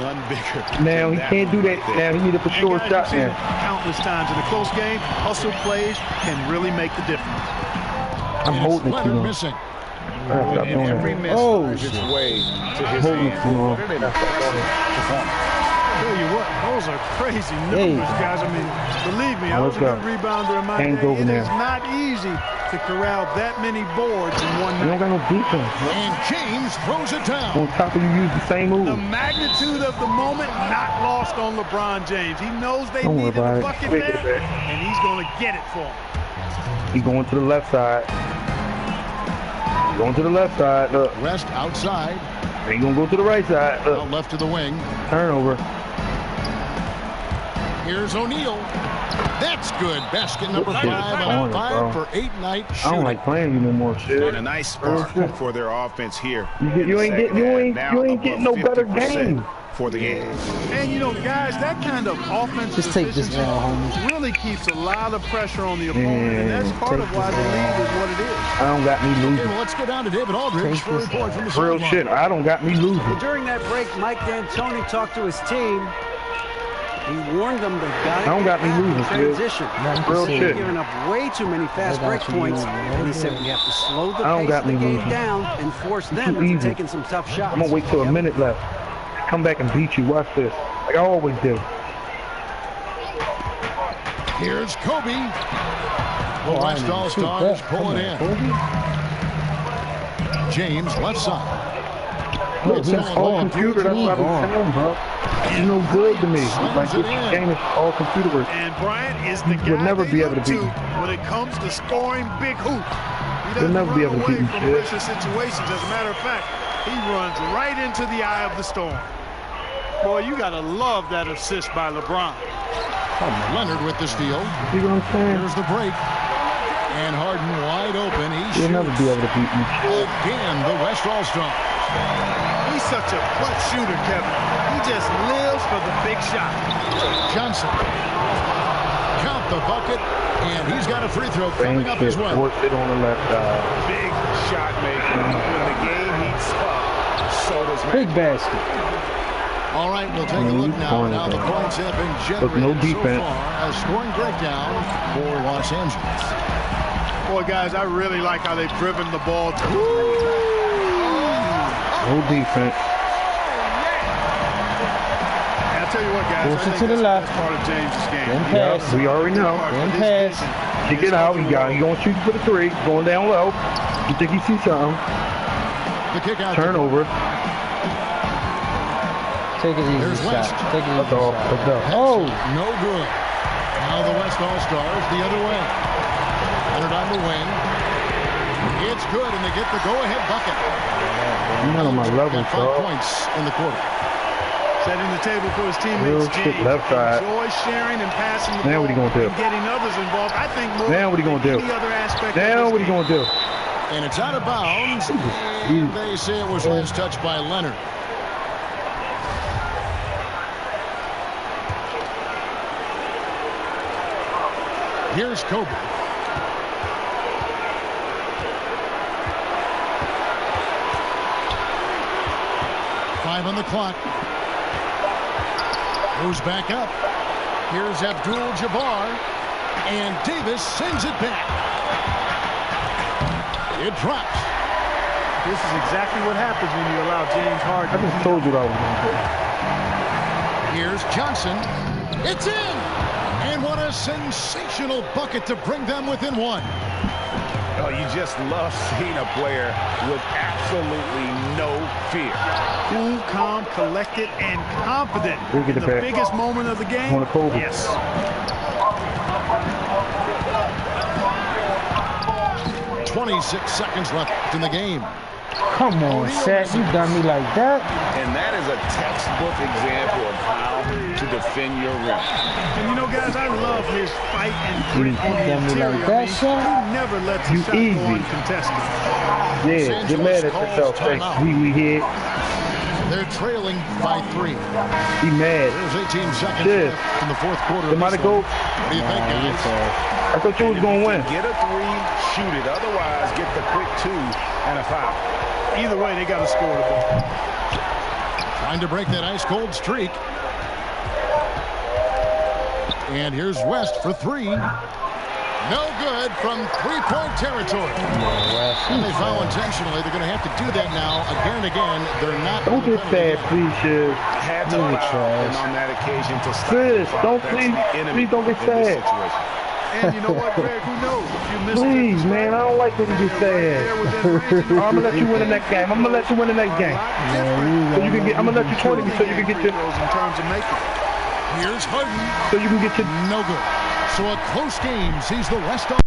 Now he can't do that. Now he need a for sure shot now. Countless times in a close game, hustle plays can really make the difference. I'm holding it to him. Missing. Every miss finds its way to his hand. Tell you what, those are crazy numbers, guys. I mean, believe me, I was a good rebounder in my day. It is not easy to corral that many boards in one night. You don't got no defense. And James throws it down. On top of you use the same move. The magnitude of the moment not lost on LeBron James. He knows they needed a bucket there, and he's going to get it for him. He's going to the left side. He's going to the left side. Look. West outside. He's going to go to the right side. Look. Out left to the wing. Turnover. Here's O'Neal. That's good. Basket number 5 on 5 for 8-night shooting. I don't like playing you no more shit. And a nice spark for their offense here. You ain't getting no better game for the game. And you know, guys, that kind of offensive just take this now, homie. Really keeps a lot of pressure on the opponent, and that's part of why the lead is what it is. I don't got me losing. Okay, well, let's go down to David Aldridge for a report from the real shit. I don't got me losing. During that break, Mike D'Antoni talked to his team. He warned them they got I don't got me losing. Transition. Real shit. Giving up way too many fast break points. And he said we have to slow the pace of the game down and force them into taking some tough shots. I'm gonna wait till a minute left. Come back and beat you. Watch this. Like I always do. Here's Kobe. The West All-Stars pull it in. James left side. Look, it's all computer. That's what I'm saying, bro. It's no good to me. Like this game is all computer work. And Bryant is the guy you'll never be able to beat me. When it comes to scoring big hoops. You'll never be able to beat me. Pressure situations. As a matter of fact, he runs right into the eye of the storm. Boy, you gotta love that assist by LeBron. Leonard with the steal. You know what I'm saying? Here's the break. And Harden wide open. You'll never be able to beat me. Again, the West All-Star. He's such a clutch shooter, Kevin. He just lives for the big shot. Johnson. Count the bucket. And he's got a free throw coming up as well. Force it on the left side. Big shot maker. When the game heats up, so does big basket. All right, we'll take a look now. Now the points have been generated so far. A scoring breakdown for Los Angeles. Boy, guys, I really like how they've driven the ball. No defense. I'll tell you what, guys. Push it to the left. That's part of James's game. Yeah, we already know. Pass. Kick it out. He going to shoot for the 3. Going down low. You think he sees something? The kick out. Turnover. Take it easy. There's West. Take it easy. Oh, no good. Now the West All-Stars the other way. Leonard on the wing. It's good, and they get the go-ahead bucket. You're not on my level, 5 points in the quarter. Setting the table for his teammates, James. Left side. Enjoy sharing and passing the Now ball what he gonna do? and getting others involved. I think more Now what he gonna do? any other aspect Now what he gonna do? And it's out of bounds. And they say it was last touched by Leonard. Here's Kobe. Five on the clock. Goes back up. Here's Abdul-Jabbar. And Davis sends it back. It drops. This is exactly what happens when you allow James Harden. I just told you that was going to Here's Johnson. It's in! And what a sensational bucket to bring them within one. Oh, you just love seeing a player with absolutely no fear. Cool, calm, collected, and confident. Get the biggest moment of the game? Yes. Yes. 26 seconds left in the game. Come on, Seth. You done me like that. And that is a textbook example of how to defend your rim. And you know, guys, I love his fight and grit on the interior. Like that, he never lets the shot go uncontested. Yeah, get mad at yourself. We hit. They're trailing by 3. Be mad. There's 18 seconds left in the fourth quarter. Somebody go. What do you think, guys? I thought you was going to win. Get a 3, shoot it. Otherwise, get the quick 2 and a foul. Either way, they got to score the ball. Trying to break that ice-cold streak. And here's West for 3. No good from three-point territory. And they foul intentionally. They're going to have to do that now again and again. They're not. Don't get sad, please, Shiv. Had to foul on that occasion to stop. Sis, don't please don't get sad. And you know what, Greg? Who knows? If you miss please, man, I don't like when you get sad. I'm gonna let you win the next game. I'm gonna let you win the next game. So you can get. I'm gonna let you 20 so you can get your. In terms of making. Here's Harden. So you can get your. No good. So a close game sees the West on.